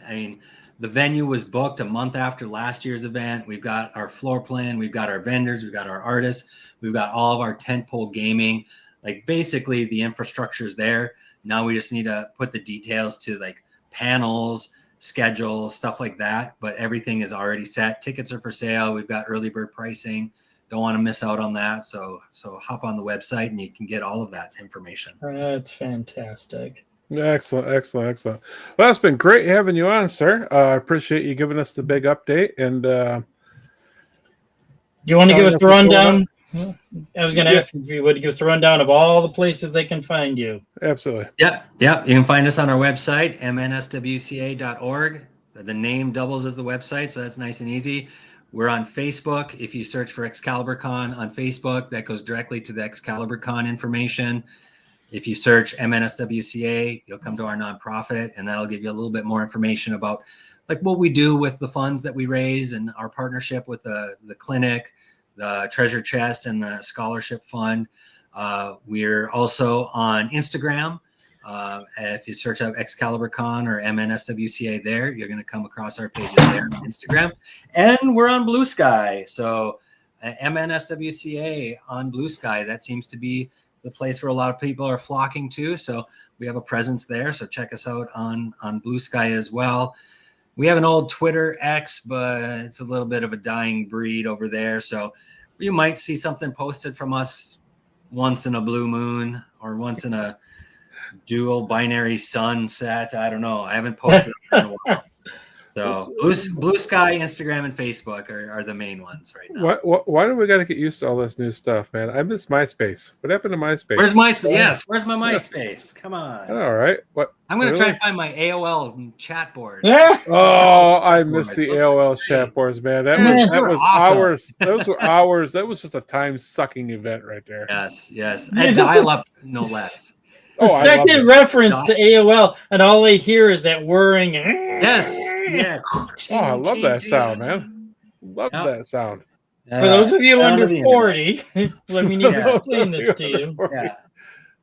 I mean, the venue was booked a month after last year's event. We've got our floor plan. We've got our vendors. We've got our artists. We've got all of our tentpole gaming. Like, basically the infrastructure is there. Now we just need to put the details to, like, panels, schedule, stuff like that. But everything is already set. Tickets are for sale. We've got early bird pricing. Don't want to miss out on that. So hop on the website and you can get all of that information. That's fantastic. Excellent. Well, it's been great having you on, sir. I appreciate you giving us the big update. And do you want to give us the rundown? I was going to ask if you would give us a rundown of all the places they can find you. Absolutely. Yeah. You can find us on our website, mnswca.org. The name doubles as the website, so that's nice and easy. We're on Facebook. If you search for Excalibur Con on Facebook, that goes directly to the Excalibur Con information. If you search MNSWCA, you'll come to our nonprofit, and that'll give you a little bit more information about like what we do with the funds that we raise and our partnership with the clinic, the treasure chest, and the scholarship fund. We're also on Instagram. If you search up Excalibur Con or MNSWCA there, you're going to come across our pages there on Instagram. And we're on Blue Sky. So MNSWCA on Blue Sky, that seems to be the place where a lot of people are flocking to. So we have a presence there. So check us out on Blue Sky as well. We have an old Twitter X, but it's a little bit of a dying breed over there. So you might see something posted from us once in a blue moon or once in a dual binary sunset. I don't know. I haven't posted in a while. So Blue Sky, Instagram, and Facebook are the main ones right now. Why do we got to get used to all this new stuff, man? I miss MySpace. What happened to MySpace? Where's MySpace? Yes, where's my MySpace? Come on. All right. What? I'm going to try to find my AOL chat board. Oh, I miss the AOL chat boards, man. That was awesome. hours. Those were hours. That was just a time-sucking event right there. Yes. And dial-up, no less. The second reference to AOL, and all they hear is that whirring. Yes. Yeah. I love that sound, man. Love that sound. For those of you under 40, let me need to explain this to you. Yeah.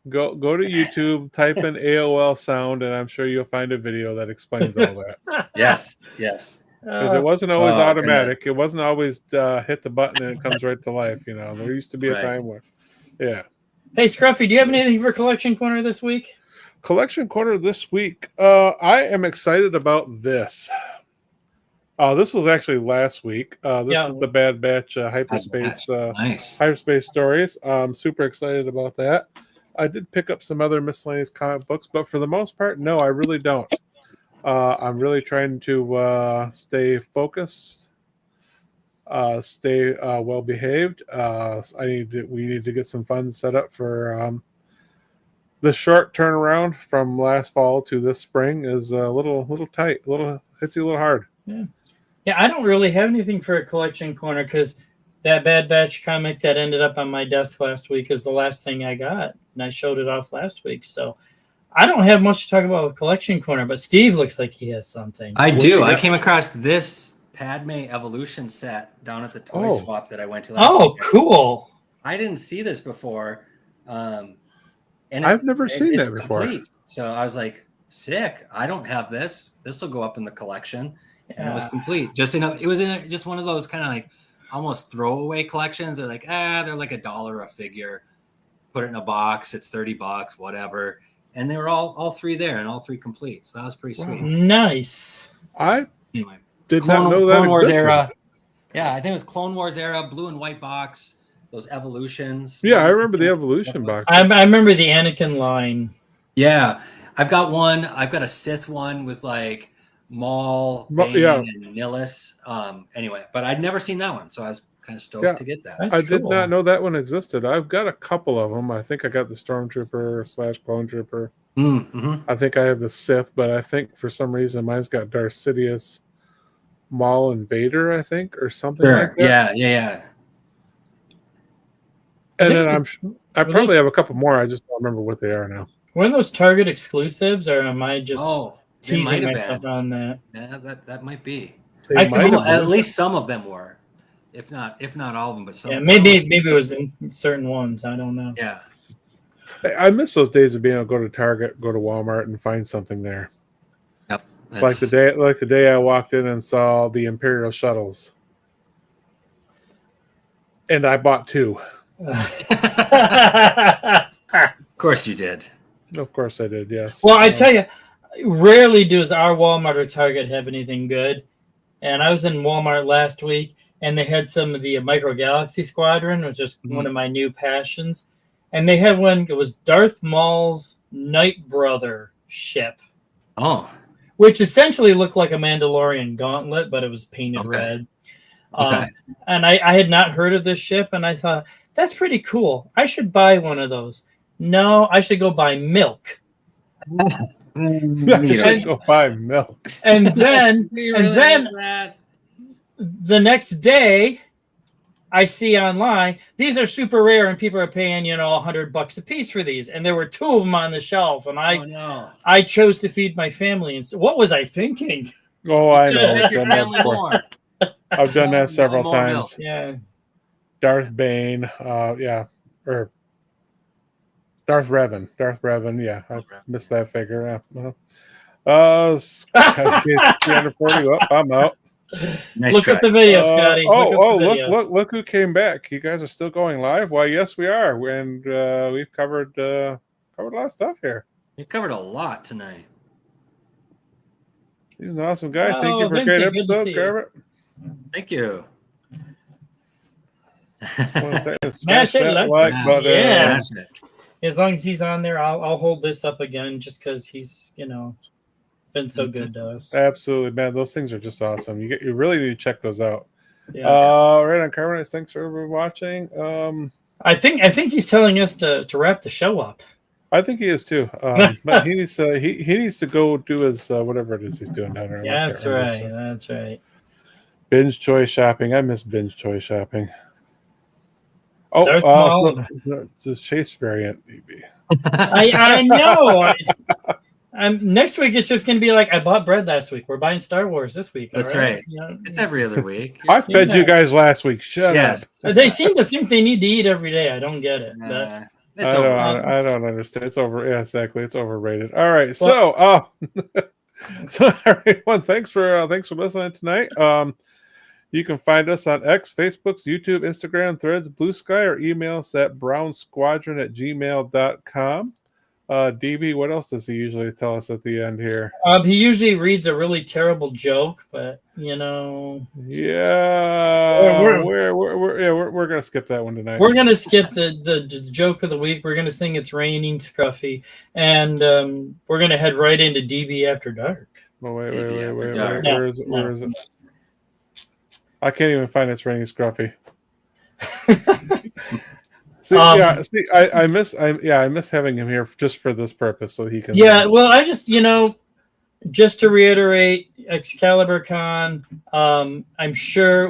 Go to YouTube, type in AOL sound, and I'm sure you'll find a video that explains all that. Yes. Because it wasn't always Oh, automatic. It wasn't always hit the button and it comes right to life. There used to be a time where, yeah. Hey, Scruffy, do you have anything for Collection Corner this week? Collection Corner this week. I am excited about this. This was actually last week. This is the Bad Batch Hyperspace nice. Hyperspace stories. I'm super excited about that. I did pick up some other miscellaneous comic books, but for the most part, no, I really don't. I'm really trying to stay focused, stay well behaved. We need to get some funds set up for the short turnaround from last fall to this spring is a little tight, hits you a little hard. Yeah, I don't really have anything for a Collection Corner because that Bad Batch comic that ended up on my desk last week is the last thing I got, and I showed it off last week. So I don't have much to talk about with Collection Corner, but Steve looks like he has something. I do. I came across this Padme Evolution set down at the toy swap that I went to last week. Cool. I didn't see this before. And I've never seen that before. Complete. So I was like, sick. I don't have this. This will go up in the collection. And it was complete. Just enough. It was in just one of those kind of like almost throwaway collections. They're like, they're like $1 a figure. Put it in a box. It's $30, whatever. And they were all three there and all three complete. So that was pretty sweet. Nice. I anyway, did not know that Clone Wars existed. era. Yeah, I think it was Clone Wars era, blue and white box. Those evolutions. Yeah, I remember the evolution box. I remember the Anakin line. Yeah, I've got one. I've got a Sith one with like Maul, Bane, and Nihilus. Anyway, but I'd never seen that one, so I was kind of stoked to get that. I did not know that one existed. I've got a couple of them. I think I got the Stormtrooper / Clone Trooper. Mm-hmm. I think I have the Sith, but I think for some reason mine's got Darth Sidious, Maul, and Vader, I think, or something like that. Yeah. And then I probably have a couple more. I just don't remember what they are now. Were those Target exclusives, or am I just teasing might myself on that? Yeah, that might be. At least some of them were, if not all of them. But some. Yeah, maybe it was in certain ones. I don't know. Yeah. I miss those days of being able to go to Target, go to Walmart, and find something there. Yep. Like the day I walked in and saw the Imperial shuttles, and I bought 2. Of course you did. Of course I did. Yes. Well, I tell you, rarely does our Walmart or Target have anything good. And I was in Walmart last week, and they had some of the Micro Galaxy Squadron, which is one of my new passions. And they had one. It was Darth Maul's Night Brother ship. Oh. Which essentially looked like a Mandalorian gauntlet, but it was painted red. And I had not heard of this ship, and I thought, that's pretty cool. I should buy one of those. No, I should go buy milk. I should go buy milk. And then the next day, I see online, these are super rare, and people are paying, $100 a piece for these. And there were 2 of them on the shelf, and I chose to feed my family. And so, what was I thinking? Oh, I know. I've done that More. several times. Milk. Yeah. Darth Bane, or Darth Revan. Yeah, I missed that figure. Yeah. 340. Well, I'm out. Nice look try. at the video, Scotty. Look who came back. You guys are still going live? Why, yes, we are. And we've covered a lot of stuff here. You covered a lot tonight. He's an awesome guy. Thank you for a great episode, Garrett. Thank you. Smash it, button. As long as he's on there, I'll hold this up again just because he's been so good to us. Absolutely, man. Those things are just awesome. You really need to check those out. Yeah. Right on Carbonite. Thanks for watching. I think he's telling us to wrap the show up. I think he is too. But he needs to go do his whatever it is he's doing down there. Yeah, that's right. That's right. Binge toy shopping. I miss binge toy shopping. The Chase variant, maybe. I know. Next week it's just going to be like, I bought bread last week. We're buying Star Wars this week. That's right. It's every other week. I fed you guys last week. Shut up. They seem to think they need to eat every day. I don't get it. It's over. I don't understand. It's over. Yeah, exactly. It's overrated. All right. So, so everyone, thanks for listening tonight. You can find us on X, Facebook, YouTube, Instagram, Threads, Blue Sky, or email us at brownsquadron@gmail.com. DB, what else does he usually tell us at the end here? He usually reads a really terrible joke, but you know. Yeah, we're gonna skip that one tonight. We're gonna skip the joke of the week. We're gonna sing "It's Raining Scruffy," and we're gonna head right into DB After Dark. Oh, wait. Dark. Where is it? I can't even find "It's Raining Scruffy." I miss having him here just for this purpose, so he can. Yeah, well, I just just to reiterate, Excalibur Con. I'm sure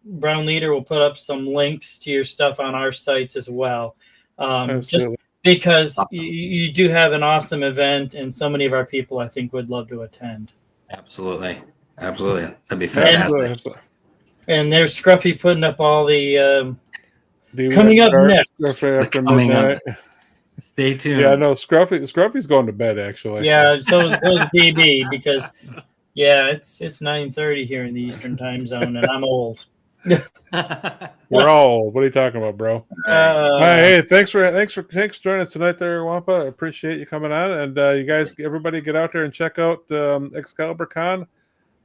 Brown Leader will put up some links to your stuff on our sites as well. Just because you do have an awesome event, and so many of our people, I think, would love to attend. Absolutely, that'd be fantastic. And there's Scruffy putting up all the. Coming up next. After midnight. Stay tuned. Yeah, no, Scruffy's going to bed actually. Yeah, so is DB because it's 9:30 here in the Eastern Time Zone, and I'm old. We're all old. What are you talking about, bro? Hey, thanks for joining us tonight, there, Wampa. I appreciate you coming on, and you guys, everybody, get out there and check out Excalibur Con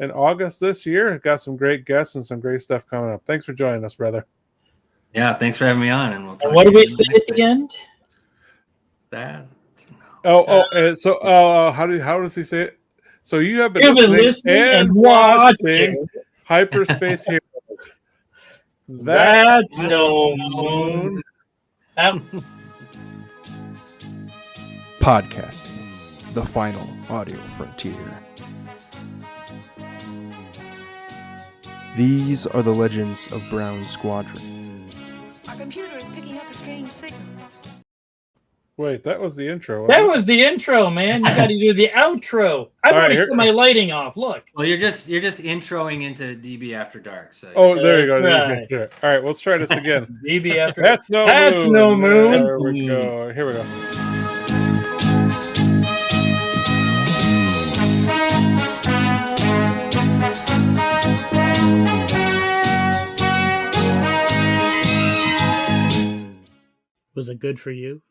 in August this year. Got some great guests and some great stuff coming up. Thanks for joining us, brother. Yeah, thanks for having me on, and we'll talk. What do we say at the end? That. So how does he say it? So you have been listening and watching Hyperspace Heroes. That's no moon. Podcasting, the final audio frontier. These are the legends of Brown Squadron. Our computer is picking up a strange signal. Wait, that was the intro. That was the intro, man. You got to do the outro. I've already shut my lighting off. Look. Well, you're just introing into DB After Dark. So there you go. Right. All right, let's try this again. DB After Dark. That's no moon. There we go. Here we go. Was it good for you?